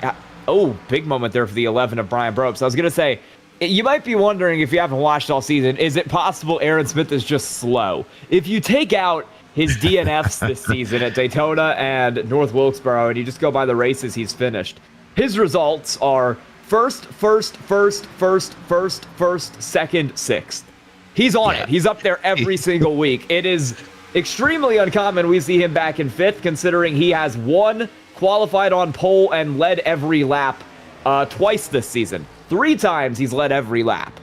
Oh, big moment there for the 11 of Brian Brope. So I was going to say, you might be wondering if you haven't watched all season, is it possible Aaron Smith is just slow? If you take out his DNFs this season at Daytona and North Wilkesboro and you just go by the races he's finished, his results are first, second, sixth. He's on it. He's up there every single week. It is extremely uncommon we see him back in 5th, considering he has qualified on pole and led every lap twice this season. 3 times he's led every lap.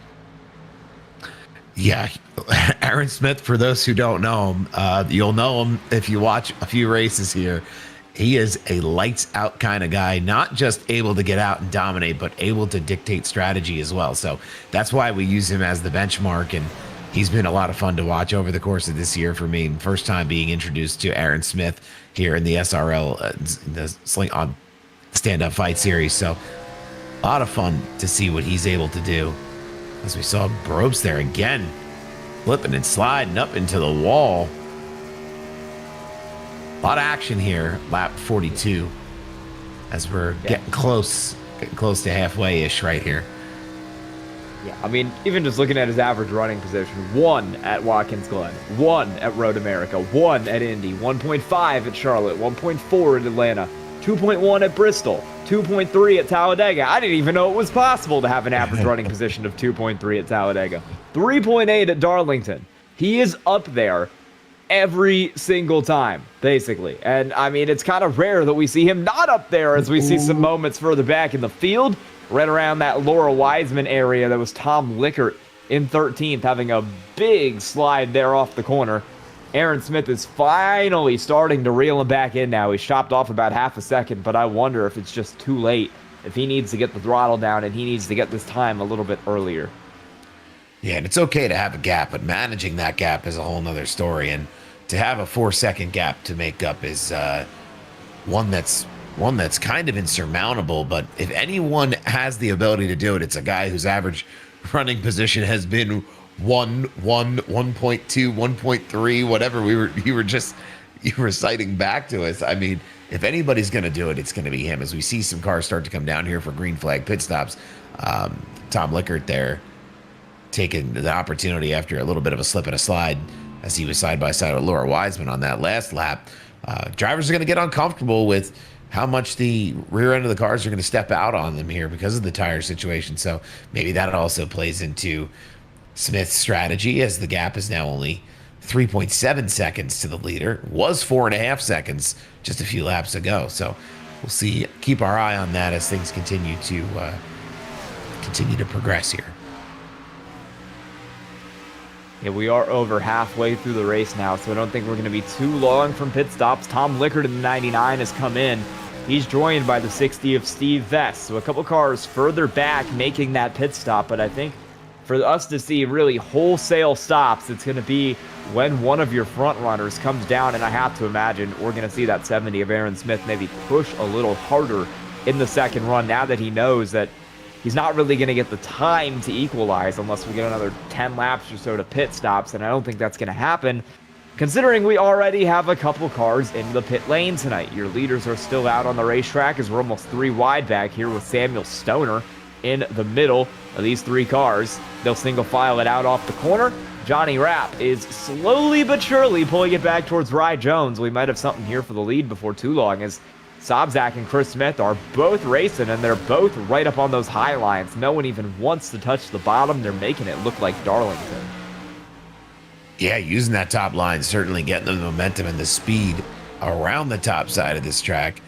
Yeah, Aaron Smith, for those who don't know him, you'll know him if you watch a few races here. He is a lights out kind of guy, not just able to get out and dominate, but able to dictate strategy as well. So that's why we use him as the benchmark, and he's been a lot of fun to watch over the course of this year for me. First time being introduced to Aaron Smith here in the SRL, the on stand-up fight series. So a lot of fun to see what he's able to do. As we saw Brobes there again, flipping and sliding up into the wall. A lot of action here, lap 42, as we're getting close to halfway-ish right here. Yeah, I mean, even just looking at his average running position, 1 at Watkins Glen, 1 at Road America, 1 at Indy, 1.5 at Charlotte, 1.4 at Atlanta, 2.1 at Bristol, 2.3 at Talladega. I didn't even know it was possible to have an average running position of 2.3 at Talladega. 3.8 at Darlington. He is up there every single time, basically. And, I mean, it's kind of rare that we see him not up there, as we see some moments further back in the field, right around that Laura Wiseman area. That was Tom Lickert in 13th, having a big slide there off the corner. Aaron Smith is finally starting to reel him back in now. He's chopped off about half a second, but I wonder if it's just too late, if he needs to get the throttle down and he needs to get this time a little bit earlier. Yeah, and it's okay to have a gap, but managing that gap is a whole nother story. And to have a 4-second gap to make up is one that's kind of insurmountable. But if anyone has the ability to do it, it's a guy whose average running position has been 1.2, 1.3, whatever you were citing back to us. I mean, if anybody's going to do it, it's going to be him. As we see some cars start to come down here for green flag pit stops, Tom Lickert there taking the opportunity after a little bit of a slip and a slide, as he was side by side with Laura Wiseman on that last lap. Drivers are going to get uncomfortable with how much the rear end of the cars are going to step out on them here because of the tire situation. So maybe that also plays into Smith's strategy, as the gap is now only 3.7 seconds to the leader. Was 4.5 seconds just a few laps ago. So we'll see. Keep our eye on that as things continue to progress here. Yeah, we are over halfway through the race now, so I don't think we're going to be too long from pit stops. Tom Lickert in the 99 has come in. He's joined by the 60 of Steve Vest, so a couple cars further back making that pit stop. But I think for us to see really wholesale stops, it's going to be when one of your front runners comes down, and I have to imagine we're going to see that 70 of Aaron Smith maybe push a little harder in the second run, now that he knows that he's not really going to get the time to equalize unless we get another 10 laps or so to pit stops, and I don't think that's going to happen, considering we already have a couple cars in the pit lane tonight. Your leaders are still out on the racetrack, as we're almost 3 wide back here with Samuel Stoner in the middle of these 3 cars. They'll single file it out off the corner. Johnny Rapp is slowly but surely pulling it back towards Rye Jones. We might have something here for the lead before too long, as Sobzak and Chris Smith are both racing, and they're both right up on those high lines. No one even wants to touch the bottom. They're making it look like Darlington. Yeah, using that top line, certainly getting the momentum and the speed around the top side of this track.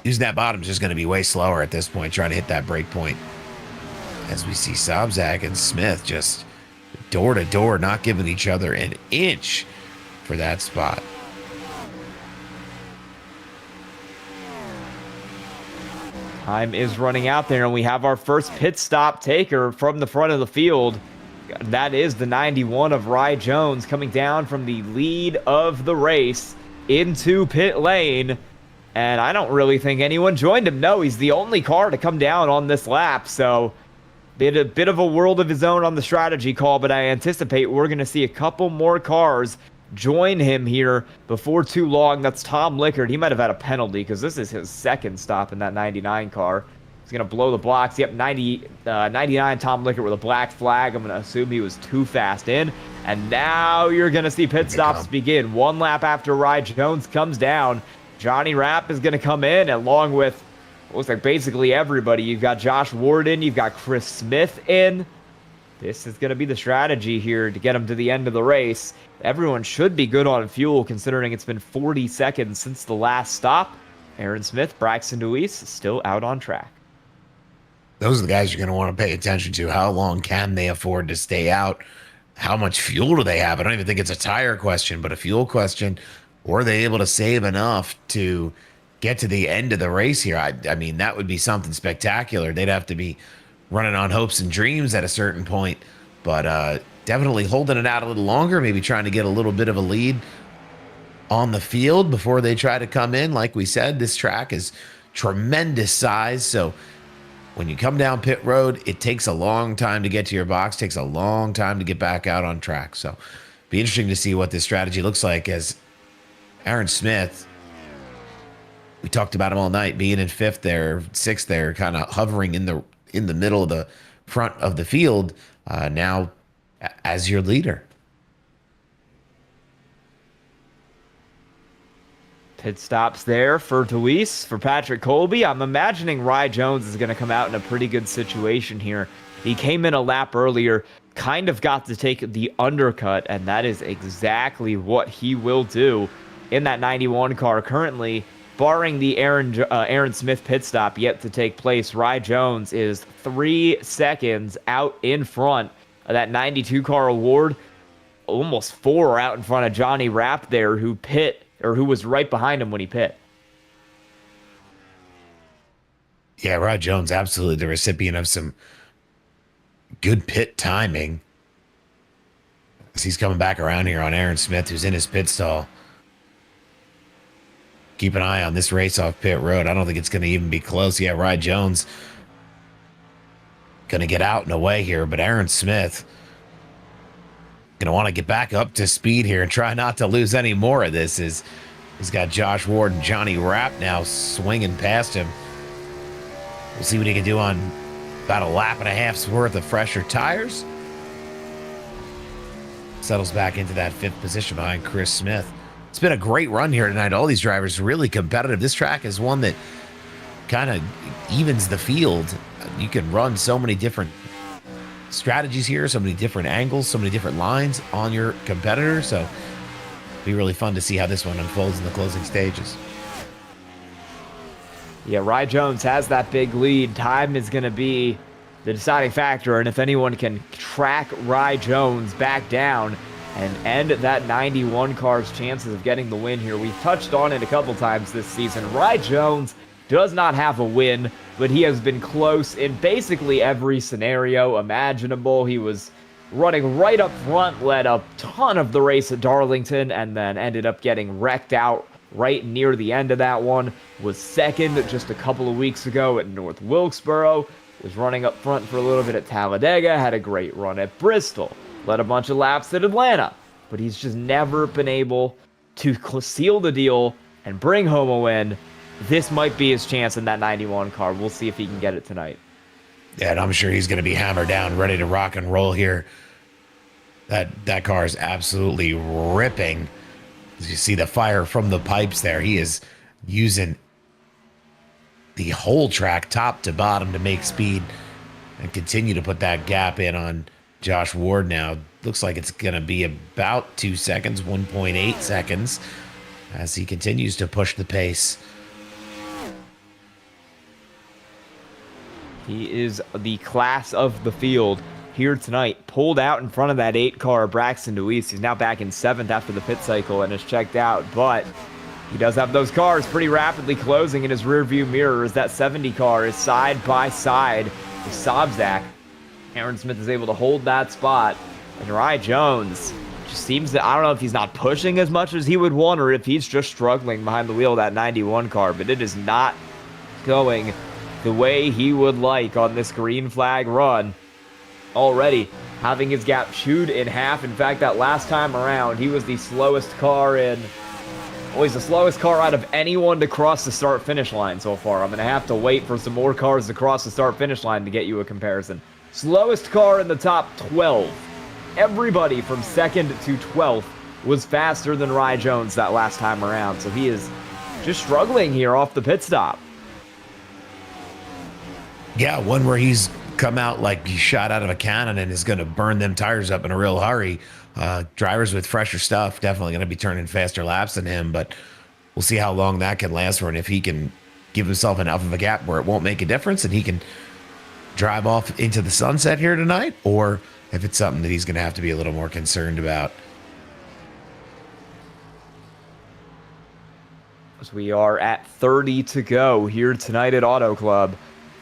Using that bottom is just going to be way slower at this point, trying to hit that break point. As we see Sobzak and Smith just door to door, not giving each other an inch for that spot. Time is running out there, and we have our first pit stop taker from the front of the field. That is the 91 of Rye Jones, coming down from the lead of the race into pit lane. And I don't really think anyone joined him. No, he's the only car to come down on this lap. So a bit of a world of his own on the strategy call, but I anticipate we're going to see a couple more cars join him here before too long. That's Tom Lickert. He might have had a penalty because this is his second stop in that 99 car. He's going to blow the blocks. Yep, 99 Tom Lickert with a black flag. I'm going to assume he was too fast in. And now you're going to see pit stops begin. 1 lap after Rye Jones comes down, Johnny Rapp is going to come in along with, looks like basically everybody. You've got Josh Warden. You've got Chris Smith in. this is going to be the strategy here to get him to the end of the race. Everyone should be good on fuel considering it's been 40 seconds since the last stop. Aaron Smith, Braxton DeWeese still out on track. Those are the guys you're going to want to pay attention to. How long can they afford to stay out? How much fuel do they have? I don't even think it's a tire question, but a fuel question. Or are they able to save enough to get to the end of the race here? I mean, that would be something spectacular. They'd have to be running on hopes and dreams at a certain point, but definitely holding it out a little longer, maybe trying to get a little bit of a lead on the field before they try to come in. Like we said, this track is tremendous size, so when you come down pit road, it takes a long time to get to your box, takes a long time to get back out on track. So be interesting to see what this strategy looks like as Aaron Smith, we talked about him all night, being in fifth there, sixth there, kind of hovering in the middle of the front of the field, now as your leader. Pit stops there for DeWeese, for Patrick Colby. I'm imagining Rye Jones is going to come out in a pretty good situation here. He came in a lap earlier, kind of got to take the undercut, and that is exactly what he will do in that 91 car. Currently, barring the Aaron Smith pit stop yet to take place, Rye Jones is 3 seconds out in front of that 92 car award. Almost 4 out in front of Johnny Rapp there, who was right behind him when he pit. Yeah, Rod Jones, absolutely the recipient of some good pit timing as he's coming back around here on Aaron Smith, who's in his pit stall. Keep an eye on this race off pit road. I don't think it's going to even be close. Yeah, Rod Jones going to get out and away here, but Aaron Smith going to want to get back up to speed here and try not to lose any more of this. He's got Josh Ward and Johnny Rapp now swinging past him. We'll see what he can do on about a lap and a half's worth of fresher tires. Settles back into that 5th position behind Chris Smith. It's been a great run here tonight. All these drivers really competitive. This track is one that kind of evens the field. You can run so many different strategies here, so many different angles, so many different lines on your competitor. So it'll be really fun to see how this one unfolds in the closing stages. Yeah, Rye Jones has that big lead. Time is going to be the deciding factor, and if anyone can track Rye Jones back down and end that 91 car's chances of getting the win here. We've touched on it a couple times this season. Rye Jones does not have a win, but he has been close in basically every scenario imaginable. He was running right up front, led a ton of the race at Darlington, and then ended up getting wrecked out right near the end of that one. Was second just a couple of weeks ago at North Wilkesboro. Was running up front for a little bit at Talladega. Had a great run at Bristol. Led a bunch of laps at Atlanta. But he's just never been able to seal the deal and bring home a win. This might be his chance in that 91 car. We'll see if he can get it tonight. Yeah, and I'm sure he's going to be hammered down, ready to rock and roll here. That car is absolutely ripping. As you see the fire from the pipes there, he is using the whole track top to bottom to make speed and continue to put that gap in on Josh Ward now. Looks like it's going to be about 2 seconds, 1.8 seconds, as he continues to push the pace. He is the class of the field here tonight. Pulled out in front of that 8 car, Braxton DeWeese. He's now back in 7th after the pit cycle and is checked out, but he does have those cars pretty rapidly closing in his rearview mirror as that 70 car is side by side with Sobzak. Aaron Smith is able to hold that spot, and Rye Jones just seems that, I don't know if he's not pushing as much as he would want or if he's just struggling behind the wheel of that 91 car, but it is not going the way he would like on this green flag run. Already having his gap chewed in half. In fact, that last time around, he was the slowest car he's the slowest car out of anyone to cross the start-finish line so far. I'm going to have to wait for some more cars to cross the start-finish line to get you a comparison. Slowest car in the top 12. Everybody from 2nd to 12th was faster than Rye Jones that last time around. So he is just struggling here off the pit stop. Yeah, one where he's come out like he shot out of a cannon and is going to burn them tires up in a real hurry. Drivers with fresher stuff definitely going to be turning faster laps than him, but we'll see how long that can last for and if he can give himself enough of a gap where it won't make a difference and he can drive off into the sunset here tonight, or if it's something that he's going to have to be a little more concerned about. As we are at 30 to go here tonight at Auto Club,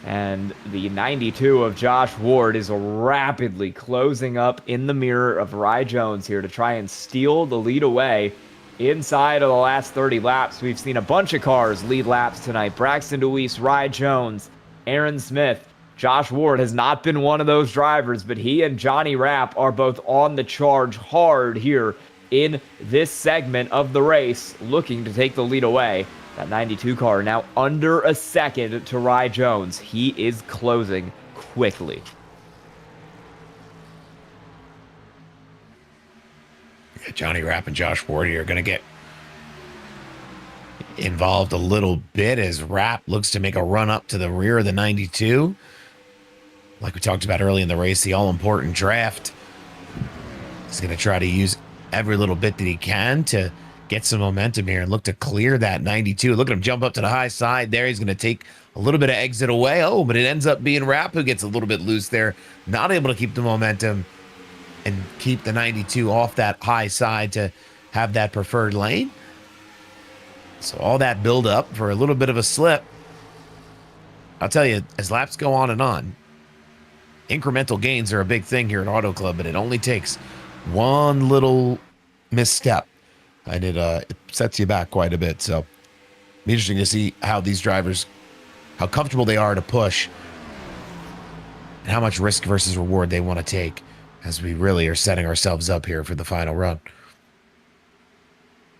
and the 92 of Josh Ward is rapidly closing up in the mirror of Rye Jones here to try and steal the lead away. Inside of the last 30 laps, we've seen a bunch of cars lead laps tonight. Braxton, DeWeese, Rye Jones, Aaron Smith. Josh Ward has not been one of those drivers, but he and Johnny Rapp are both on the charge hard here in this segment of the race, looking to take the lead away. That 92 car now under a second to Rye Jones. He is closing quickly. Johnny Rapp and Josh Ward here are going to get involved a little bit as Rapp looks to make a run up to the rear of the 92. Like we talked about early in the race, the all-important draft. He's going to try to use every little bit that he can to get some momentum here and look to clear that 92. Look at him jump up to the high side there. He's going to take a little bit of exit away. Oh, but it ends up being Rapp who gets a little bit loose there. Not able to keep the momentum and keep the 92 off that high side to have that preferred lane. So all that build up for a little bit of a slip. I'll tell you, as laps go on and on, incremental gains are a big thing here at Auto Club, but it only takes one little misstep and it sets you back quite a bit. So be interesting to see how these drivers, how comfortable they are to push and how much risk versus reward they want to take as we really are setting ourselves up here for the final run.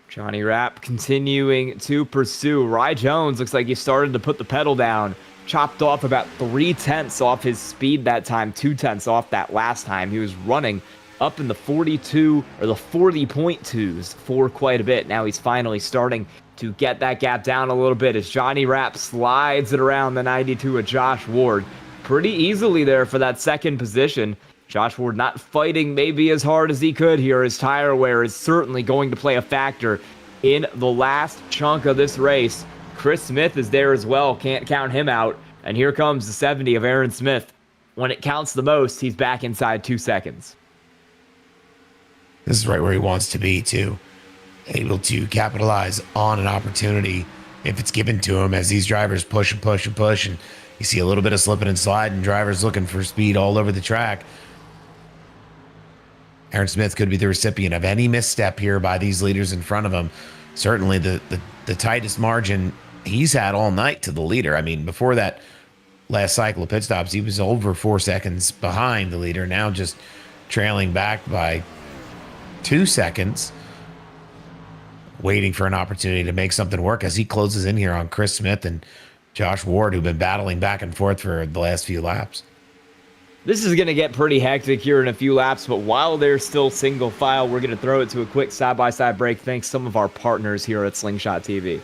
Johnny Rapp continuing to pursue. Rye Jones looks like he started to put the pedal down. Chopped off about 3/10 off his speed that time, 2/10 off that last time. He was running up in the 42 or the 40.2s for quite a bit. Now he's finally starting to get that gap down a little bit as Johnny Rapp slides it around the 92 of Josh Ward pretty easily there for that second position. Josh Ward not fighting maybe as hard as he could here. His tire wear is certainly going to play a factor in the last chunk of this race. Chris Smith is there as well. Can't count him out. And here comes the 70 of Aaron Smith. When it counts the most, he's back inside 2 seconds. This is right where he wants to be, too. Able to capitalize on an opportunity if it's given to him as these drivers push and push and push. And you see a little bit of slipping and sliding, drivers looking for speed all over the track. Aaron Smith could be the recipient of any misstep here by these leaders in front of him. Certainly the tightest margin he's had all night to the leader. I mean, before that last cycle of pit stops, he was over 4 seconds behind the leader. Now just trailing back by 2 seconds, waiting for an opportunity to make something work as he closes in here on Chris Smith and Josh Ward, who've been battling back and forth for the last few laps. This is going to get pretty hectic here in a few laps, but while they're still single file, we're going to throw it to a quick side-by-side break. Thanks some of our partners here at Slingshot TV.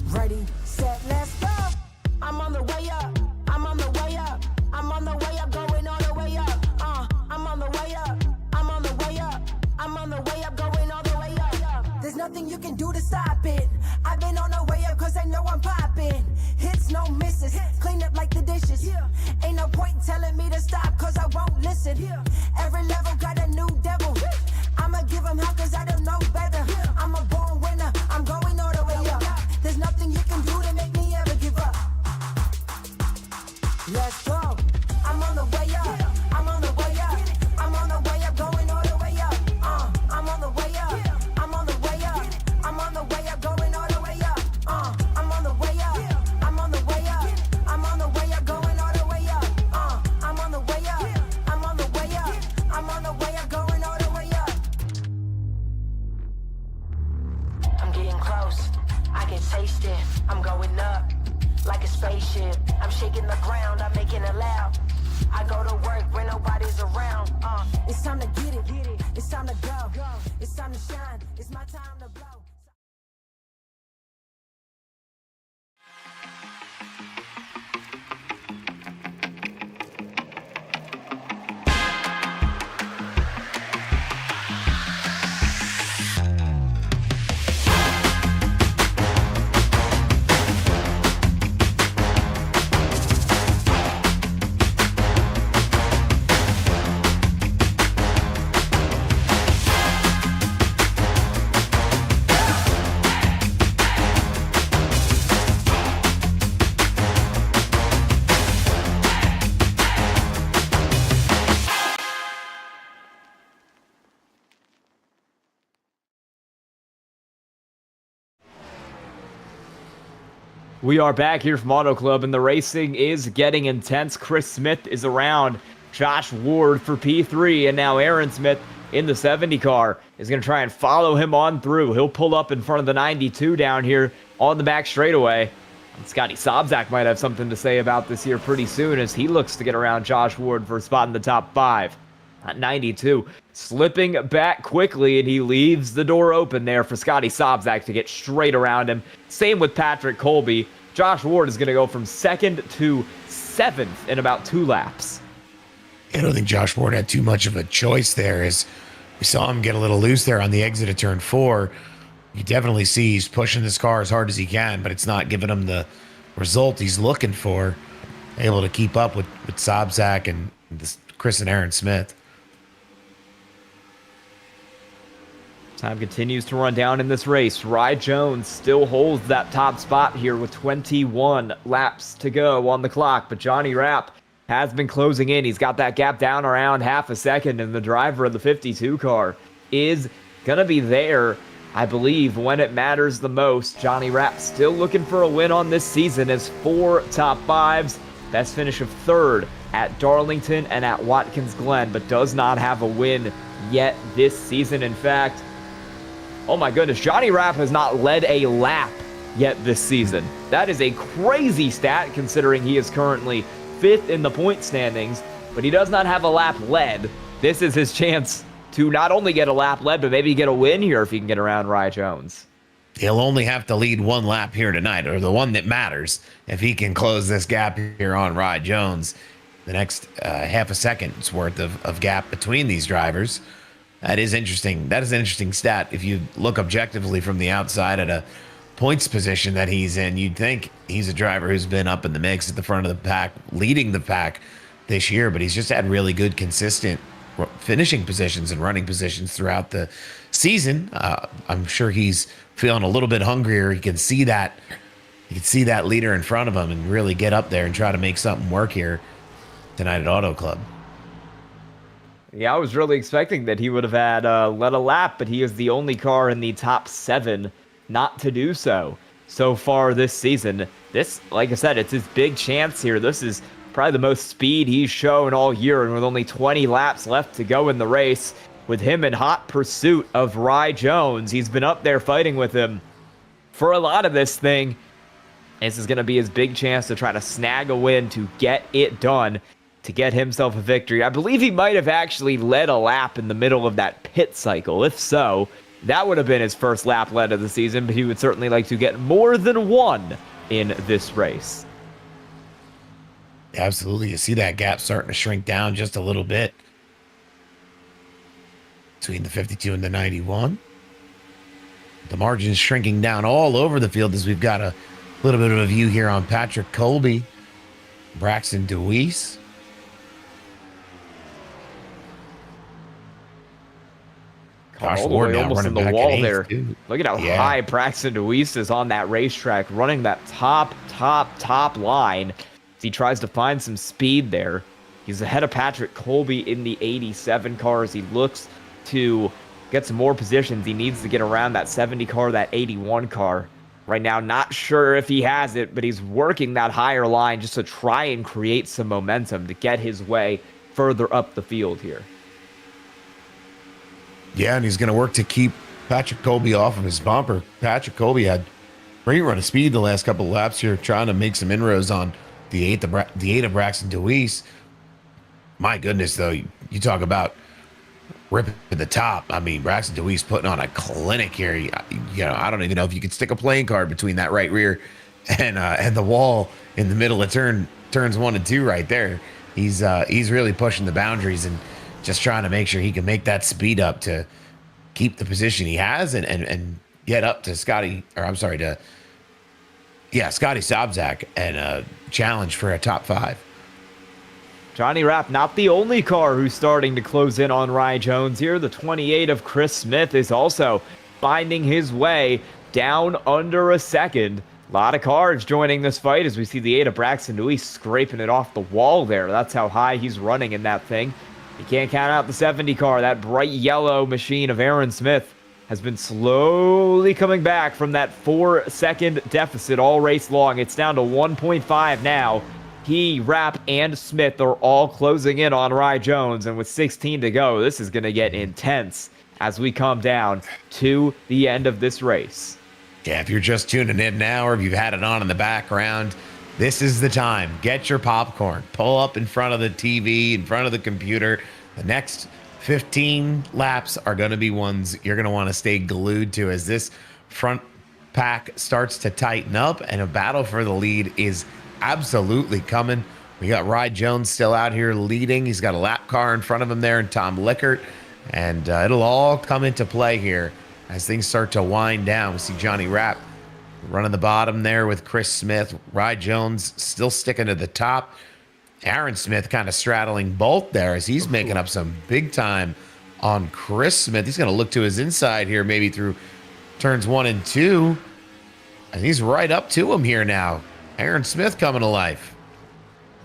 Ready, set, let's go. I'm on the way up. I'm on the way up. I'm on the way up, going all the way up. I'm on the way up. I'm on the way up. I'm on the way up, going all the way up. There's nothing you can do to stop it. I've been on the way up cause I know I'm popping. Hits, no misses. Clean up like the dishes. Ain't no point telling me to stop cause I won't listen. Every level got a new devil. I'ma give him hell cause I don't know better. I'm a born winner. I'm going all the way up. There's nothing you can do to make me ever give up. Let's go. I'm on the way up. I'm on the way up. I'm on the way up, going all the way up. I'm on the way up. I'm on the way up. I'm on the way up, going all the way up. I'm on the way up. I'm on the way up. I'm on the way up, going all the way up. I'm on the way up. I'm on the way up. I'm on the way up, going all the way up. I'm getting close. I can taste it. I'm going up like a spaceship. I'm shaking the ground. I'm making it loud. I go to work when nobody's around. We are back here from Auto Club, and the racing is getting intense. Chris Smith is around. Josh Ward for P3, and now Aaron Smith in the 70 car is going to try and follow him on through. He'll pull up in front of the 92 down here on the back straightaway. And Scotty Sobczak might have something to say about this here pretty soon as he looks to get around Josh Ward for a spot in the top 5. At 92, slipping back quickly, and he leaves the door open there for Scotty Sobczak to get straight around him. Same with Patrick Colby. Josh Ward is going to go from 2nd to 7th in about 2 laps. I don't think Josh Ward had too much of a choice there, as we saw him get a little loose there on the exit of turn 4. You definitely see he's pushing this car as hard as he can, but it's not giving him the result he's looking for. Able to keep up with Sobczak and Chris and Aaron Smith. Time continues to run down in this race. Rye Jones still holds that top spot here with 21 laps to go on the clock, but Johnny Rapp has been closing in. He's got that gap down around half a second, and the driver of the 52 car is going to be there, I believe, when it matters the most. Johnny Rapp still looking for a win on this season as 4 top 5s. Best finish of 3rd at Darlington and at Watkins Glen, but does not have a win yet this season. In fact, oh my goodness, Johnny Rapp has not led a lap yet this season. That is a crazy stat considering he is currently 5th in the point standings, but he does not have a lap led. This is his chance to not only get a lap led, but maybe get a win here if he can get around Rye Jones. He'll only have to lead 1 lap here tonight, or the one that matters, if he can close this gap here on Rye Jones. The next half a second's worth of gap between these drivers. That is interesting. That is an interesting stat. If you look objectively from the outside at a points position that he's in, you'd think he's a driver who's been up in the mix at the front of the pack, leading the pack this year, but he's just had really good, consistent finishing positions and running positions throughout the season. I'm sure he's feeling a little bit hungrier. He can see that. He can see that leader in front of him and really get up there and try to make something work here tonight at Auto Club. Yeah, I was really expecting that he would have had led a lap, but he is the only car in the top 7 not to do so far this season. This, like I said, it's his big chance here. This is probably the most speed he's shown all year, and with only 20 laps left to go in the race, with him in hot pursuit of Rye Jones. He's been up there fighting with him for a lot of this thing. This is going to be his big chance to try to snag a win, to get it done, to get himself a victory. I believe he might have actually led a lap in the middle of that pit cycle. If so, that would have been his first lap led of the season, but he would certainly like to get more than 1 in this race. Absolutely. You see that gap starting to shrink down just a little bit between the 52 and the 91. The margin's shrinking down all over the field as we've got a little bit of a view here on Patrick Colby, Braxton DeWeese. Josh Ward now almost in the wall there. Look at how high Braxton DeWeese is on that racetrack, running that top line. As he tries to find some speed there. He's ahead of Patrick Colby in the 87 car as he looks to get some more positions. He needs to get around that 70 car, that 81 car. Right now, not sure if he has it, but he's working that higher line just to try and create some momentum to get his way further up the field here. Yeah, and he's going to work to keep Patrick Colby off of his bumper. Patrick Colby had great run of speed the last couple of laps here, trying to make some inroads on the eight of Braxton DeWeese. My goodness, though, you talk about ripping to the top. I mean, Braxton DeWeese putting on a clinic here. I don't even know if you could stick a playing card between that right rear and the wall in the middle of turns 1 and 2 right there. He's really pushing the boundaries and just trying to make sure he can make that speed up to keep the position he has and get up to Scotty Sobczak and challenge for a top 5. Johnny Rapp, not the only car who's starting to close in on Rye Jones here. The 28 of Chris Smith is also finding his way down under a second. A lot of cars joining this fight as we see the 8 of Braxton DeWeese scraping it off the wall there. That's how high he's running in that thing. You can't count out the 70 car, that bright yellow machine of Aaron Smith. has been slowly coming back from that 4-second deficit all race long. It's down to 1.5 now. He, Rapp, and Smith are all closing in on Rye Jones, and with 16 to go, this is going to get intense as we come down to the end of this race. Yeah, if you're just tuning in now or if you've had it on in the background, this is the time. Get your popcorn. Pull up in front of the TV, in front of the computer. The next 15 laps are going to be ones you're going to want to stay glued to as this front pack starts to tighten up and a battle for the lead is absolutely coming. We got Rye Jones still out here leading. He's got a lap car in front of him there and Tom Lickert, and it'll all come into play here as things start to wind down. We see Johnny Rapp running the bottom there with Chris Smith. Rye Jones still sticking to the top. Aaron Smith kind of straddling both there as he's making up some big time on Chris Smith. He's going to look to his inside here, maybe through turns 1 and 2. And he's right up to him here now. Aaron Smith coming to life.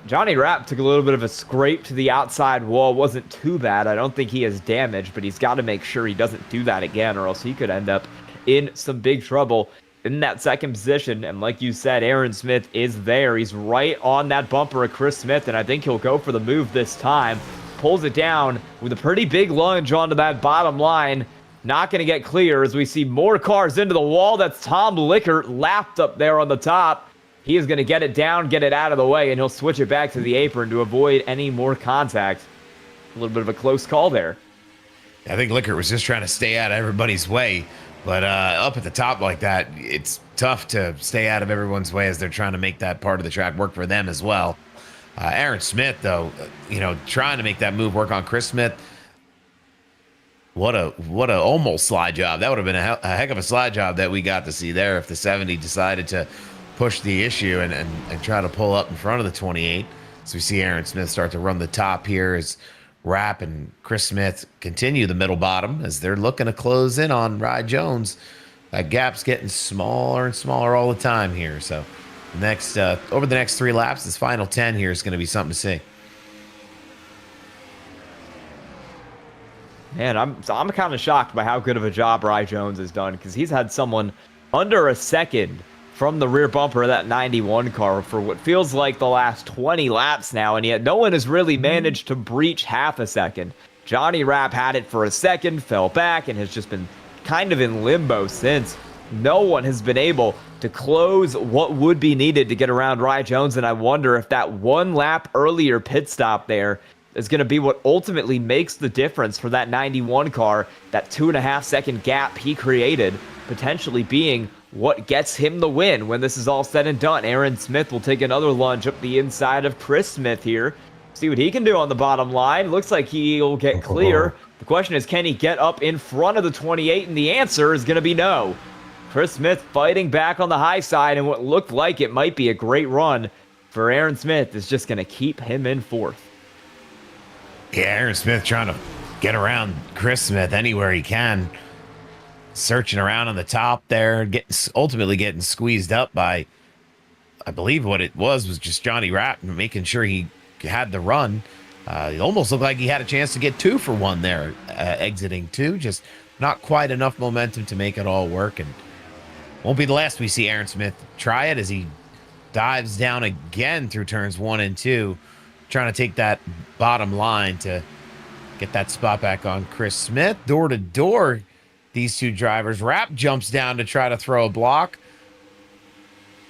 Johnny Rapp took a little bit of a scrape to the outside wall. Wasn't too bad. I don't think he has damage, but he's got to make sure he doesn't do that again or else he could end up in some big trouble in that second position. And like you said, Aaron Smith is there. He's right on that bumper of Chris Smith, and I think he'll go for the move this time. Pulls it down with a pretty big lunge onto that bottom line. Not going to get clear as we see more cars into the wall. That's Tom Lickert lapped up there on the top. He is going to get it down, get it out of the way, and he'll switch it back to the apron to avoid any more contact. A little bit of a close call there. I think Lickert was just trying to stay out of everybody's way. But up at the top like that, it's tough to stay out of everyone's way as they're trying to make that part of the track work for them as well. Aaron Smith, though, trying to make that move work on Chris Smith. What a almost slide job. That would have been a heck of a slide job that we got to see there if the 70 decided to push the issue and try to pull up in front of the 28. So we see Aaron Smith start to run the top here as Rapp and Chris Smith continue the middle bottom as they're looking to close in on Rye Jones. That gap's getting smaller and smaller all the time here. So next over the next 3 laps, this final 10 here is going to be something to see. Man, I'm kind of shocked by how good of a job Rye Jones has done because he's had someone under a second from the rear bumper of that 91 car for what feels like the last 20 laps now, and yet no one has really managed to breach half a second. Johnny Rapp had it for a second, fell back, and has just been kind of in limbo since. No one has been able to close what would be needed to get around Rye Jones, and I wonder if that 1 lap earlier pit stop there is going to be what ultimately makes the difference for that 91 car, that 2.5-second gap he created, potentially being what gets him the win when this is all said and done. Aaron Smith will take another lunge up the inside of Chris Smith here. See what he can do on the bottom line. Looks like he'll get clear. The question is, can he get up in front of the 28? And the answer is going to be no. Chris Smith fighting back on the high side, and what looked like it might be a great run for Aaron Smith is just going to keep him in 4th. Yeah, Aaron Smith trying to get around Chris Smith anywhere he can. Searching around on the top there, ultimately getting squeezed up by, I believe what it was just Johnny Rapp making sure he had the run. It almost looked like he had a chance to get 2 for 1 there, exiting 2. Just not quite enough momentum to make it all work. And won't be the last we see Aaron Smith try it as he dives down again through turns 1 and 2, trying to take that bottom line to get that spot back on Chris Smith. Door to door, these two drivers. Rapp jumps down to try to throw a block.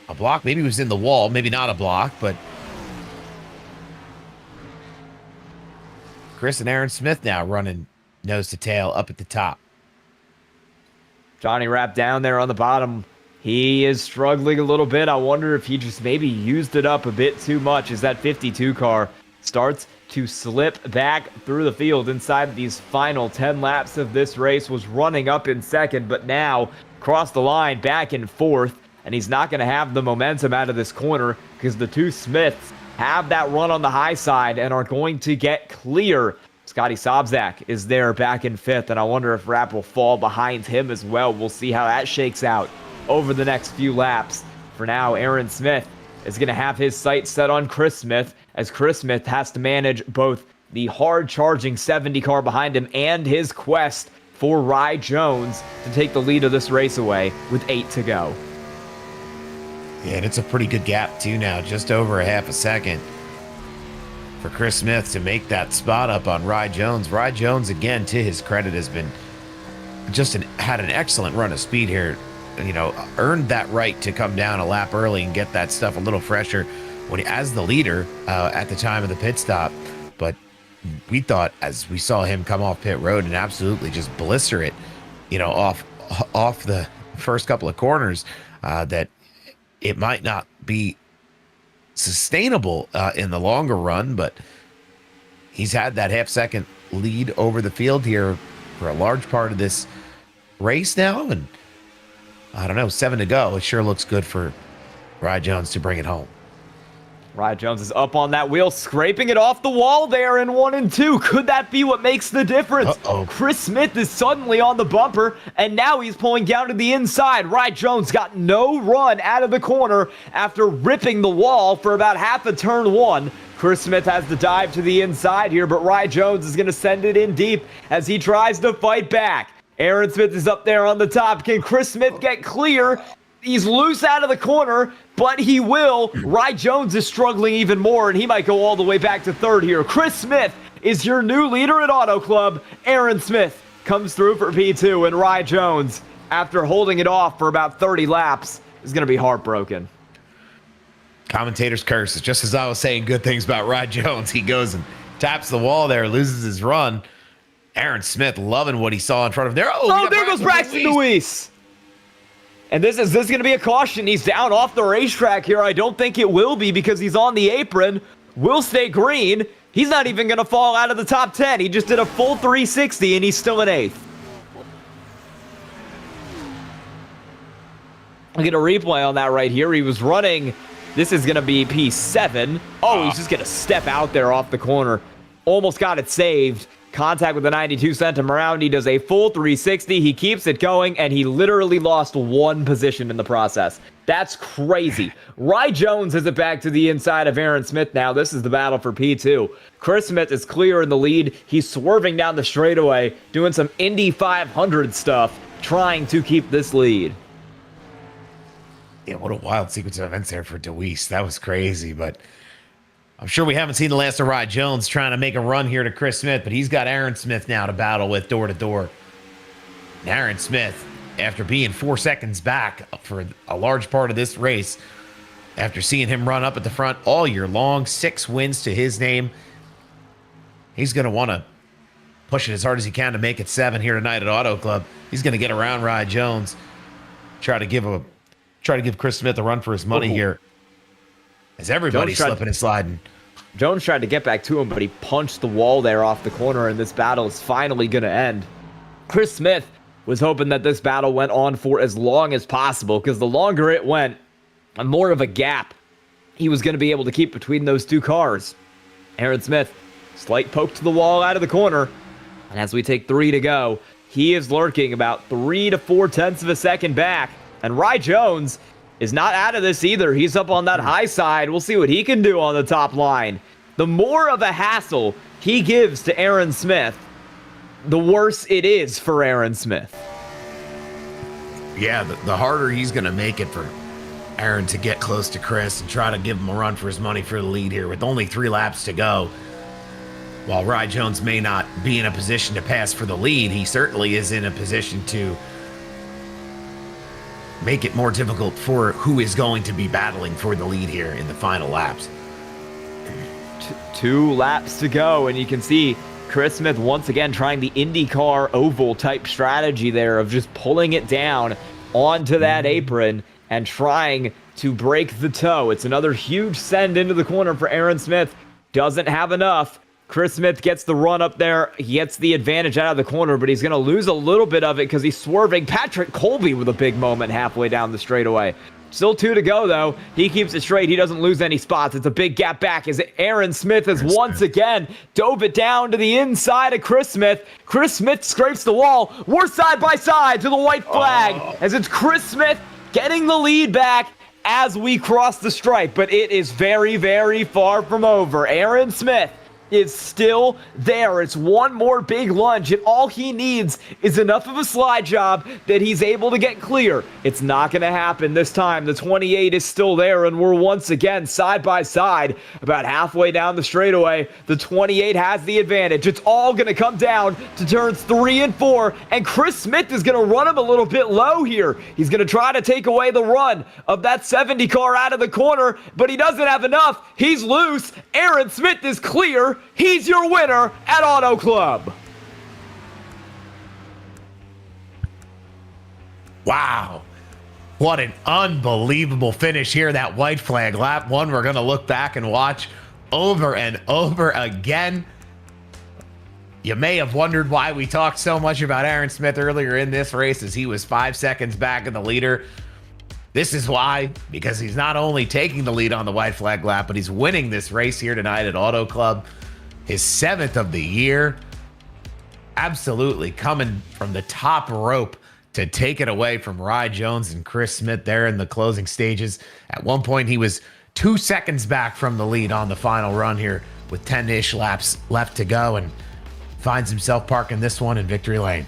A block, maybe it was in the wall, maybe not a block, but Chris and Aaron Smith now running nose to tail up at the top. Johnny Rapp down there on the bottom. He is struggling a little bit. I wonder if he just maybe used it up a bit too much as that 52 car starts to slip back through the field inside these final 10 laps of this race. Was running up in second, but now crossed the line back in 4th, and he's not going to have the momentum out of this corner because the two Smiths have that run on the high side and are going to get clear. Scotty Sobczak is there back in 5th, and I wonder if Rapp will fall behind him as well. We'll see how that shakes out over the next few laps. For now, Aaron Smith is going to have his sights set on Chris Smith, as Chris Smith has to manage both the hard-charging 70 car behind him and his quest for Rye Jones to take the lead of this race away with 8 to go. Yeah, and it's a pretty good gap, too, now. Just over a half a second for Chris Smith to make that spot up on Rye Jones. Rye Jones, again, to his credit, has been had an excellent run of speed here. You know, earned that right to come down a lap early and get that stuff a little fresher as the leader at the time of the pit stop. But we thought, as we saw him come off pit road and absolutely just blister it, you know, off the first couple of corners, that it might not be sustainable in the longer run. But he's had that half-second lead over the field here for a large part of this race now, and I don't know, 7 to go. It sure looks good for Rye Jones to bring it home. Rye Jones is up on that wheel, scraping it off the wall there in 1 and 2. Could that be what makes the difference? Uh-oh. Chris Smith is suddenly on the bumper, and now he's pulling down to the inside. Rye Jones got no run out of the corner after ripping the wall for about half of turn 1. Chris Smith has to dive to the inside here, but Rye Jones is going to send it in deep as he tries to fight back. Aaron Smith is up there on the top. Can Chris Smith get clear? He's loose out of the corner, but he will. Rye Jones is struggling even more, and he might go all the way back to third here. Chris Smith is your new leader at Auto Club. Aaron Smith comes through for P2, and Rye Jones, after holding it off for about 30 laps, is going to be heartbroken. Commentator's curse. It's just as I was saying good things about Rye Jones. He goes and taps the wall there, loses his run. Aaron Smith loving what he saw in front of him there. Oh, there goes Braxton DeWeese. And this is going to be a caution. He's down off the racetrack here. I don't think it will be because he's on the apron. Will stay green. He's not even going to fall out of the top 10. He just did a full 360 and he's still in 8th. I'll get a replay on that right here. He was running. This is going to be P7. Oh, he's just going to step out there off the corner. Almost got it saved. Contact with the 92 sent him around. He does a full 360. He keeps it going, and he literally lost 1 position in the process. That's crazy. Rye Jones has it back to the inside of Aaron Smith now. This is the battle for P2. Chris Smith is clear in the lead. He's swerving down the straightaway, doing some Indy 500 stuff, trying to keep this lead. Yeah, what a wild sequence of events there for DeWeese. That was crazy, but I'm sure we haven't seen the last of Rye Jones trying to make a run here to Chris Smith, but he's got Aaron Smith now to battle with door to door. And Aaron Smith, after being 4 seconds back for a large part of this race, after seeing him run up at the front all year long, 6 wins to his name, he's going to want to push it as hard as he can to make it 7 here tonight at Auto Club. He's going to get around Rye Jones, try to give Chris Smith a run for his money here, as everybody's slipping and sliding. Jones tried to get back to him, but he punched the wall there off the corner, and this battle is finally going to end. Chris Smith was hoping that this battle went on for as long as possible, because the longer it went, the more of a gap he was going to be able to keep between those 2 cars. Aaron Smith, slight poke to the wall out of the corner, and as we take 3 to go, he is lurking about 3 to 4 tenths of a second back, and Rye Jones is not out of this either. He's up on that high side. We'll see what he can do on the top line. The more of a hassle he gives to Aaron Smith, the worse it is for Aaron Smith. Yeah, the harder he's going to make it for Aaron to get close to Chris and try to give him a run for his money for the lead here with only 3 laps to go. While Rye Jones may not be in a position to pass for the lead, he certainly is in a position to make it more difficult for who is going to be battling for the lead here in the final laps. 2 laps to go, and you can see Chris Smith once again trying the IndyCar oval type strategy there of just pulling it down onto that apron and trying to break the toe. It's another huge send into the corner for Aaron Smith. Doesn't have enough. Chris Smith gets the run up there. He gets the advantage out of the corner, but he's going to lose a little bit of it because he's swerving. Patrick Colby with a big moment halfway down the straightaway. Still 2 to go, though. He keeps it straight. He doesn't lose any spots. It's a big gap back as Aaron Smith has once again dove it down to the inside of Chris Smith. Chris Smith scrapes the wall. We're side by side to the white flag as it's Chris Smith getting the lead back as we cross the stripe, but it is very, very far from over. Aaron Smith is still there. It's one more big lunge, and all he needs is enough of a slide job that he's able to get clear. It's not going to happen this time. The 28 is still there, and we're once again side by side about halfway down the straightaway. The 28 has the advantage. It's all going to come down to turns 3 and 4, and Chris Smith is going to run him a little bit low here. He's going to try to take away the run of that 70 car out of the corner, but he doesn't have enough. He's loose. Aaron Smith is clear. He's your winner at Auto Club. Wow. What an unbelievable finish here. That white flag lap one we're going to look back and watch over and over again. You may have wondered why we talked so much about Aaron Smith earlier in this race, as he was 5 seconds back in the leader. This is why, because he's not only taking the lead on the white flag lap, but he's winning this race here tonight at Auto Club. His 7th of the year. Absolutely coming from the top rope to take it away from Rye Jones and Chris Smith there in the closing stages. At one point, he was 2 seconds back from the lead on the final run here with 10-ish laps left to go, and finds himself parking this one in victory lane.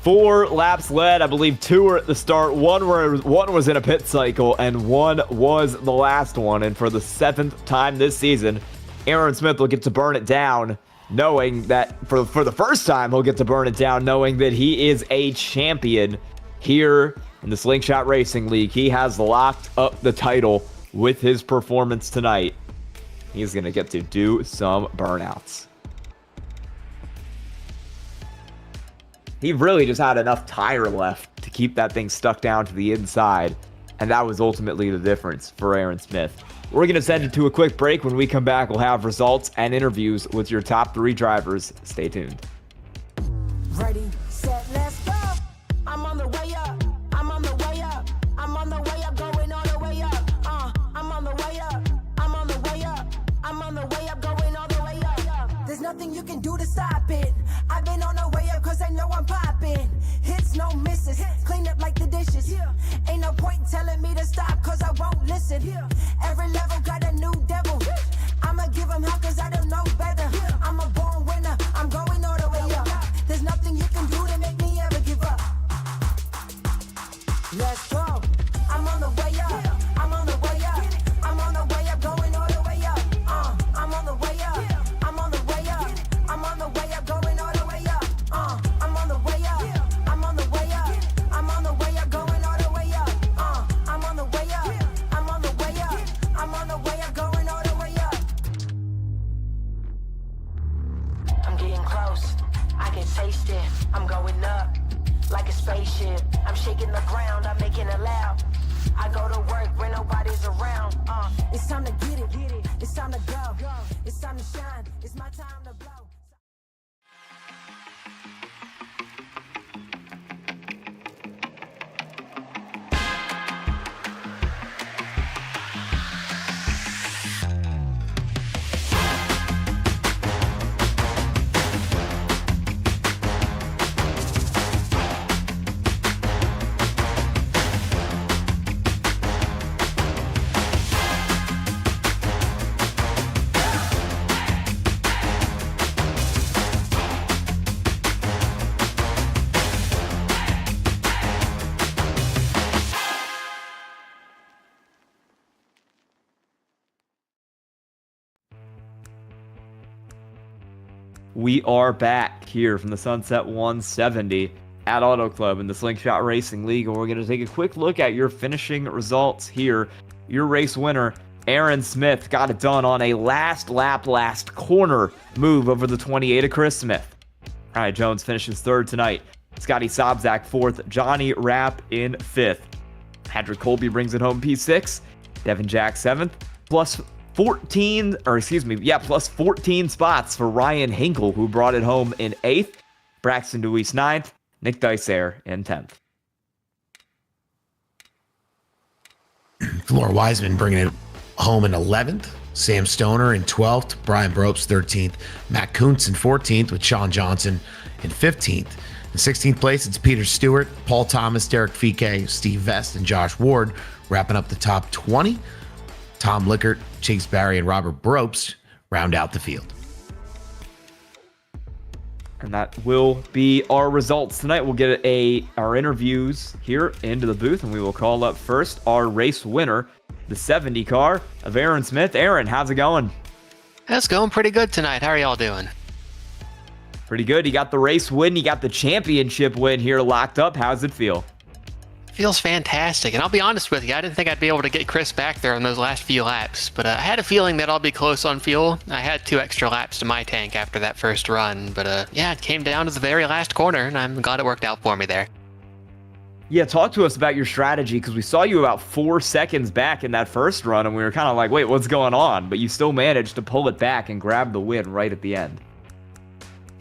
4 laps led. I believe 2 were at the start. One was in a pit cycle, and 1 was the last one. And for the 7th time this season, Aaron Smith will get to burn it down, knowing that for the first time he'll get to burn it down, knowing that he is a champion here in the Slingshot Racing League. He has locked up the title with his performance tonight. He's going to get to do some burnouts. He really just had enough tire left to keep that thing stuck down to the inside, and that was ultimately the difference for Aaron Smith. We're going to send it to a quick break. When we come back, we'll have results and interviews with your top 3 drivers. Stay tuned. Ready, set, let's go. I'm on the way up. I'm on the way up. I'm on the way up, going all the way up. I'm on the way up. I'm on the way up. I'm on the way up, going all the way up. There's nothing you can do to stop it. I've been on the way up cause I know I'm popping. Hits, no misses. Clean up like the dishes. Ain't no point telling me to stop cause I won't listen. Every level got a new devil. I'ma give him hell cause I don't know better. I'm a born winner. I'm going all the way up. There's nothing you can do to make me ever give up. Let's go. I'm on the way up. I'm on the way up. I'm on the way up, going all the way up. I'm on the way up. I'm on the way up. I'm on the way up, going all the way up. I'm on the way up. I'm on the way up. I'm on the way up, going all the way up. I'm on the way up. I'm on the way up. I'm on the way up, going all the way up. I'm getting close. I can taste it. I'm going up like a spaceship. I'm shaking the ground. I'm making it loud. I go to work when nobody's around. It's time to get it. It's time to go. It's time to shine. It's my time to blow. We are back here from the Sunset 170 at Auto Club in the Slingshot Racing League, and we're going to take a quick look at your finishing results here. Your race winner, Aaron Smith, got it done on a last lap, last corner move over the 28 of Chris Smith. All right, Jones finishes 3rd tonight. Scotty Sobzak 4th. Johnny Rapp in 5th. Patrick Colby brings it home P6. Devin Jack 7th. Plus 14 spots for Ryan Hinkle, who brought it home in 8th. Braxton DeWeese 9th. Nick Dicer in 10th. Laura Wiseman bringing it home in 11th. Sam Stoner in 12th. Brian Bropes 13th. Matt Kuntz in 14th, with Sean Johnson in 15th. In 16th place, it's Peter Stewart, Paul Thomas, Derek Fike, Steve Vest, and Josh Ward wrapping up the top 20. Tom Lickert, Chase Barry, and Robert Bropes round out the field. And that will be our results tonight. We'll get our interviews here into the booth, and we will call up first our race winner, the 70 car of Aaron Smith. Aaron, how's it going? It's going pretty good tonight. How are y'all doing? Pretty good. You got the race win. You got the championship win here locked up. How's it feel? Feels fantastic. And I'll be honest with you, I didn't think I'd be able to get Chris back there on those last few laps, but I had a feeling that I'll be close on fuel. I had 2 extra laps to my tank after that first run, but yeah, it came down to the very last corner, and I'm glad it worked out for me there. Yeah, talk to us about your strategy, because we saw you about 4 seconds back in that first run, and we were kind of like, wait, what's going on? But you still managed to pull it back and grab the win right at the end.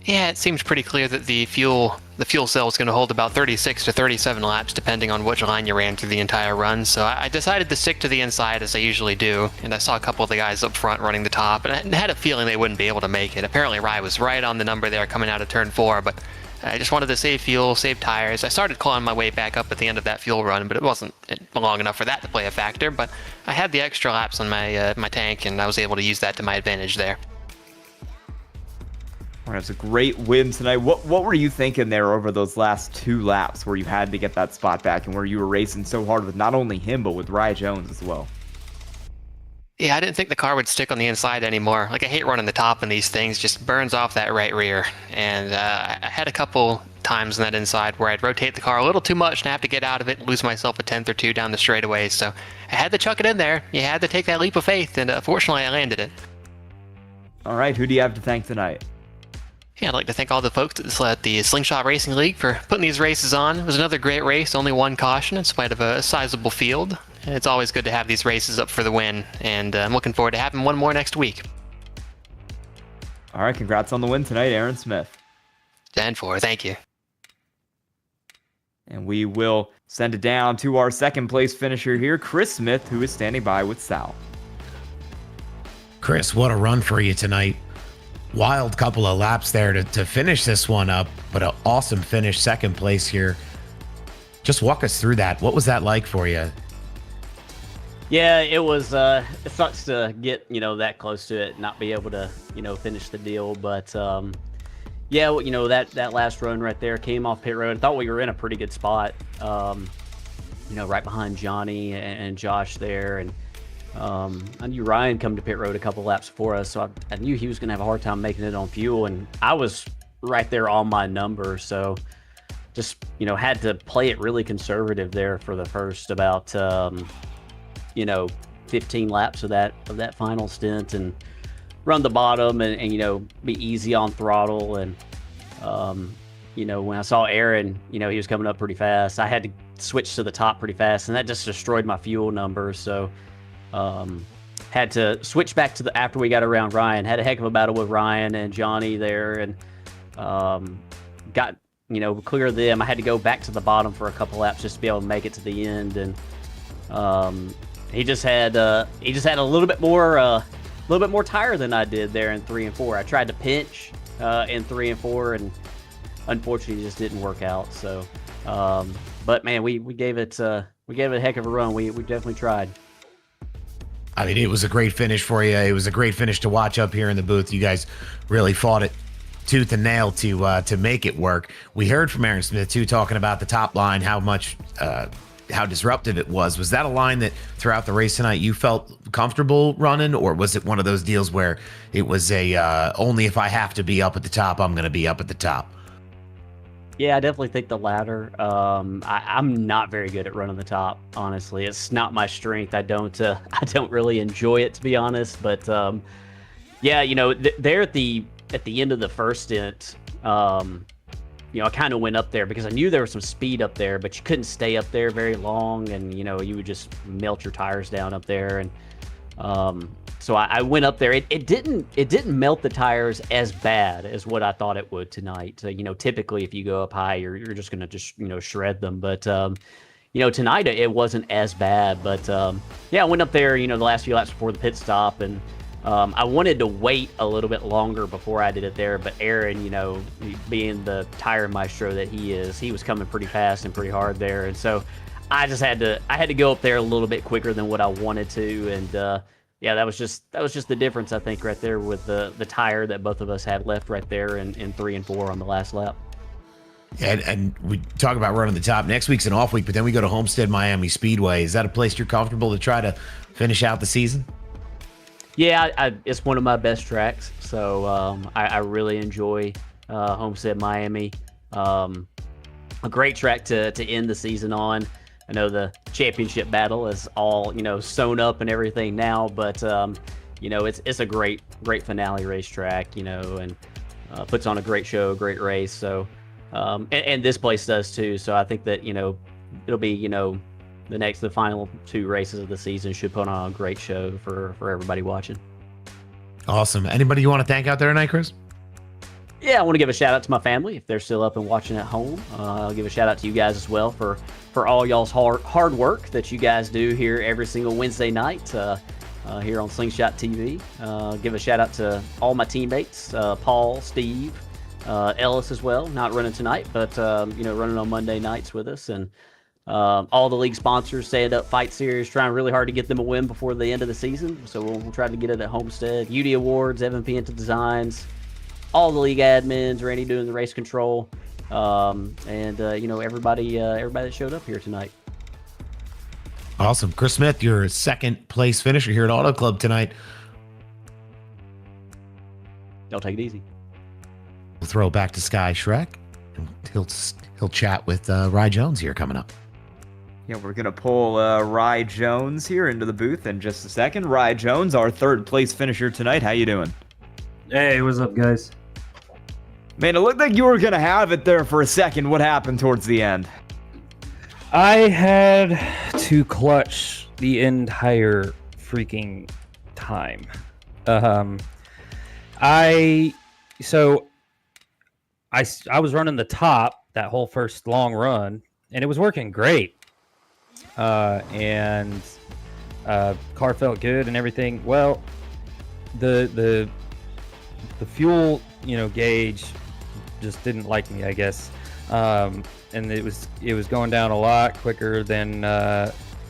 Yeah, it seems pretty clear that the fuel cell is going to hold about 36 to 37 laps, depending on which line you ran through the entire run. So I decided to stick to the inside as I usually do, and I saw a couple of the guys up front running the top, and I had a feeling they wouldn't be able to make it. Apparently, Rye was right on the number there coming out of turn 4, but I just wanted to save fuel, save tires. I started clawing my way back up at the end of that fuel run, but it wasn't long enough for that to play a factor. But I had the extra laps on my tank, and I was able to use that to my advantage there. All right, it's a great win tonight. What were you thinking there over those last 2 laps where you had to get that spot back and where you were racing so hard with not only him, but with Rye Jones as well? Yeah, I didn't think the car would stick on the inside anymore. Like, I hate running the top in these things, just burns off that right rear. And I had a couple times in that inside where I'd rotate the car a little too much and have to get out of it and lose myself a 10th or 2 down the straightaway. So I had to chuck it in there. You had to take that leap of faith, and fortunately I landed it. All right, who do you have to thank tonight? Yeah, I'd like to thank all the folks at the Slingshot Racing League for putting these races on. It was another great race, only 1 caution in spite of a sizable field. And it's always good to have these races up for the win, and I'm looking forward to having one more next week. All right, congrats on the win tonight, Aaron Smith. 10-4, thank you. And we will send it down to our second place finisher here, Chris Smith, who is standing by with Sal. Chris, what a run for you tonight. Wild couple of laps there to finish this one up, but an awesome finish, second place here. Just walk us through that. What was that like for you? Yeah, it was, it sucks to get, that close to it, not be able to, finish the deal. But, yeah, that last run right there came off pit road. I thought we were in a pretty good spot, right behind Johnny and Josh there. And I knew Ryan come to pit road a couple laps before us, so I knew he was going to have a hard time making it on fuel. And I was right there on my number, so just, had to play it really conservative there for the first about 15 laps of that final stint, and run the bottom and be easy on throttle. And when I saw Aaron, he was coming up pretty fast, I had to switch to the top pretty fast, and that just destroyed my fuel numbers. So had to switch back to after we got around Ryan. Had a heck of a battle with Ryan and Johnny there, and got clear them. I had to go back to the bottom for a couple laps just to be able to make it to the end. And he just had a little bit more tire than I did there in 3 and 4. I tried to pinch in 3 and 4, and unfortunately it just didn't work out. So, but man, we gave it a heck of a run. We definitely tried. I mean, it was a great finish for you. It was a great finish to watch up here in the booth. You guys really fought it tooth and nail to make it work. We heard from Aaron Smith too, talking about the top line, how disruptive it was. Was that a line that throughout the race tonight you felt comfortable running, or was it one of those deals where it was only if I have to be up at the top, I'm going to be up at the top? Yeah, I definitely think the latter. I'm not very good at running the top, honestly. It's not my strength. I don't really enjoy it, to be honest. But yeah, there at the end of the first stint, I kind of went up there because I knew there was some speed up there, but you couldn't stay up there very long, and you would just melt your tires down up there. And so I went up there. It didn't melt the tires as bad as what I thought it would tonight. Typically if you go up high, you're just gonna shred them. But tonight it wasn't as bad. But yeah, I went up there the last few laps before the pit stop, and I wanted to wait a little bit longer before I did it there, but Aaron, being the tire maestro that he was coming pretty fast and pretty hard there, and so I had to go up there a little bit quicker than what I wanted to, and yeah, that was just the difference, I think, right there with the tire that both of us had left right there in 3 and 4 on the last lap. And we talk about running the top. Next week's an off week, but then we go to Homestead Miami Speedway. Is that a place you're comfortable to try to finish out the season? Yeah, it's one of my best tracks, so I really enjoy Homestead Miami. A great track to end the season on. I know the championship battle is all, sewn up and everything now, but it's a great finale racetrack, and puts on a great show, a great race. So and this place does too. So I think that it'll be the final 2 races of the season should put on a great show for everybody watching. Awesome. Anybody you want to thank out there tonight, Chris? Yeah, I want to give a shout out to my family if they're still up and watching at home. I'll give a shout out to you guys as well for all y'all's hard work that you guys do here every single Wednesday night here on Slingshot TV. Give a shout out to all my teammates, Paul, Steve, Ellis as well, not running tonight, but running on Monday nights with us, and all the league sponsors, Stand Up Fight Series, trying really hard to get them a win before the end of the season. So we'll try to get it at Homestead. UD Awards, Evan Pienta Designs, all the league admins, Randy doing the race control, and everybody that showed up here tonight. Awesome. Chris Smith, your second place finisher here at Auto Club tonight. Y'all take it easy. We'll throw it back to Sky Shrek, and he'll chat with Rye Jones here coming up. Yeah, we're going to pull Rye Jones here into the booth in just a second. Rye Jones, our third place finisher tonight. How you doing? Hey, what's up, guys? Man, it looked like you were going to have it there for a second. What happened towards the end? I had to clutch the entire freaking time. I was running the top that whole first long run, and it was working great. And car felt good and everything. Well, the fuel, gauge just didn't like me, I guess. And it was going down a lot quicker than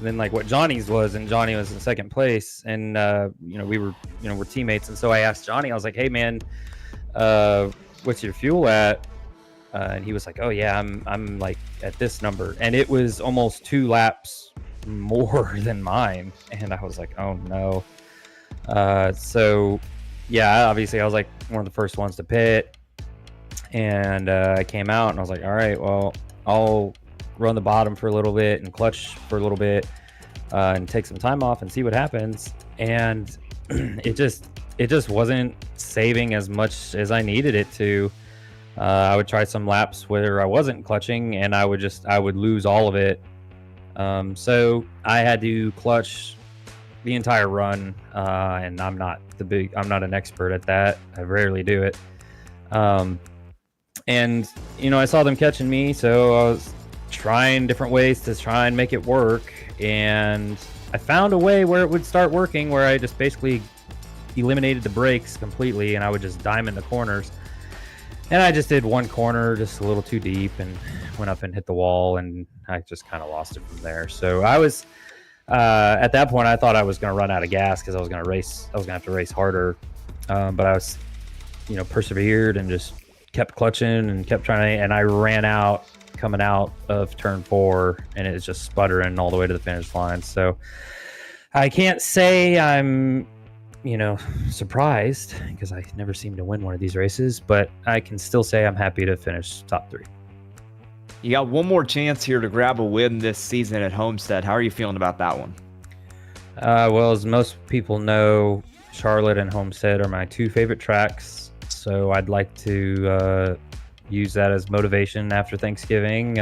like what Johnny's was, and Johnny was in second place, and we're teammates. And so I asked Johnny, I was like, hey man, what's your fuel at? And he was like, oh yeah, I'm like at this number, and it was almost 2 laps more than mine. And I was like, oh no. So yeah, obviously I was like one of the first ones to pit, and I came out and I was like, all right, well, I'll run the bottom for a little bit and clutch for a little bit, and take some time off and see what happens. And it just wasn't saving as much as I needed it to. I would try some laps where I wasn't clutching, and I would lose all of it. So I had to clutch the entire run, and I'm not an expert at that. I rarely do it. And I saw them catching me, so I was trying different ways to try and make it work. And I found a way where it would start working, where I just basically eliminated the brakes completely, and I would just diamond the corners. And I just did one corner just a little too deep and went up and hit the wall, and I just kind of lost it from there. So I was at that point, I thought I was going to run out of gas because I was going to have to race harder. But I was, persevered and just kept clutching and kept trying to, and I ran out coming out of turn 4, and it was just sputtering all the way to the finish line. So I can't say I'm surprised, because I never seem to win one of these races, but I can still say I'm happy to finish top 3. You got one more chance here to grab a win this season at Homestead. How are you feeling about that one? Well, as most people know, Charlotte and Homestead are my 2 favorite tracks, so I'd like to use that as motivation after Thanksgiving.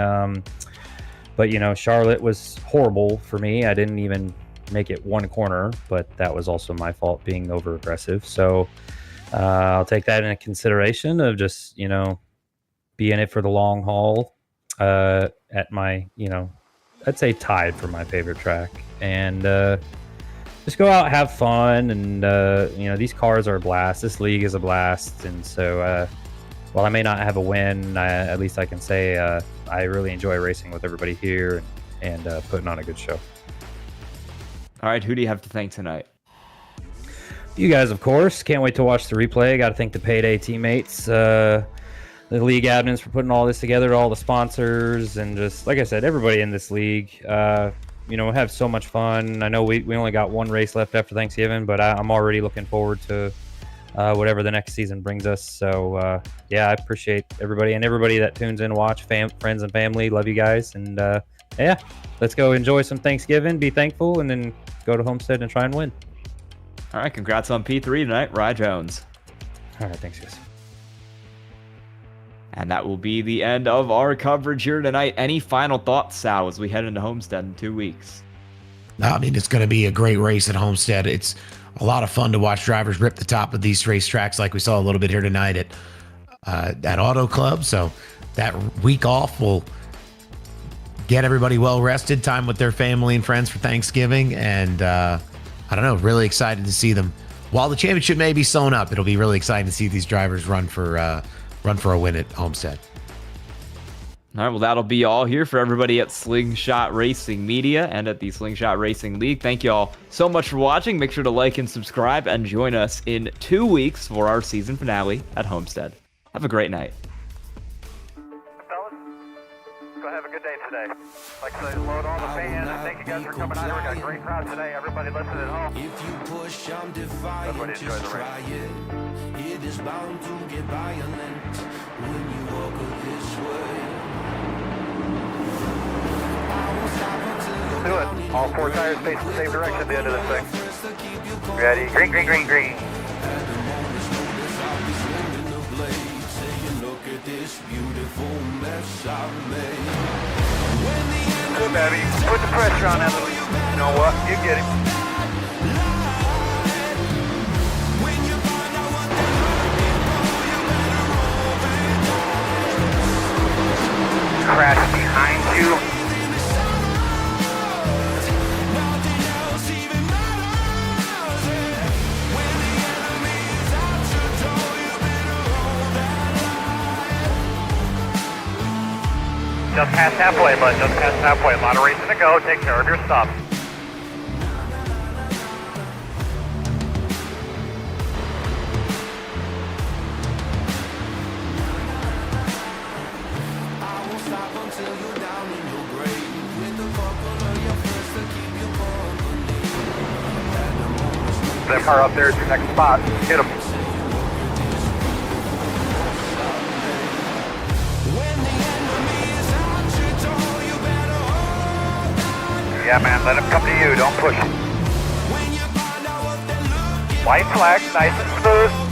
But Charlotte was horrible for me. I didn't even make it one corner, but that was also my fault being over aggressive. So I'll take that into consideration of just be in it for the long haul at my I'd say tied for my favorite track, and just go out, have fun, and these cars are a blast, this league is a blast. And so while I may not have a win, at least I can say I really enjoy racing with everybody here and putting on a good show. All right, who do you have to thank tonight? You guys, of course. Can't wait to watch the replay. Got to thank the Payday teammates, the league admins for putting all this together, all the sponsors, and just, like I said, everybody in this league. Have so much fun. I know we only got one race left after Thanksgiving, but I'm already looking forward to whatever the next season brings us. So, I appreciate everybody and everybody that tunes in to watch, friends and family. Love you guys. And, let's go enjoy some Thanksgiving, be thankful, and then go to Homestead and try and win. All right, congrats on P3 tonight, Rye Jones. All right, thanks, guys. And that will be the end of our coverage here tonight. Any final thoughts, Sal, as we head into Homestead in 2 weeks? I mean, it's going to be a great race at Homestead. It's a lot of fun to watch drivers rip the top of these racetracks like we saw a little bit here tonight at Auto Club. So that week off will get everybody well rested, time with their family and friends for Thanksgiving. And I don't know, really excited to see them. While the championship may be sewn up, it'll be really exciting to see these drivers run for a win at Homestead. All right, well, that'll be all here for everybody at Slingshot Racing Media and at the Slingshot Racing League. Thank you all so much for watching. Make sure to like and subscribe and join us in 2 weeks for our season finale at Homestead. Have a great night. Fellas, go have a good day today. Like I said, load on the fan. Thank you guys for coming out. We got a great crowd today. Everybody listening at home. If you push, I'm defiant. Everybody enjoy Just the try it. It is bound to get violent when you walk this way. Do it. All 4 tires face the same direction at the end of this thing. Ready? Green, green, green, green. Good, baby. Put the pressure on that little. You know what? You get it. Crash behind you. Just past halfway, bud. Just past halfway. A lot of racing to go. Take care of your stuff. I won't stop until you're down in your grave with the buckle of your friends to keep you company. That car up there is your next spot. Hit him. Yeah, man, let him come to you. Don't push him. White flag, nice and smooth.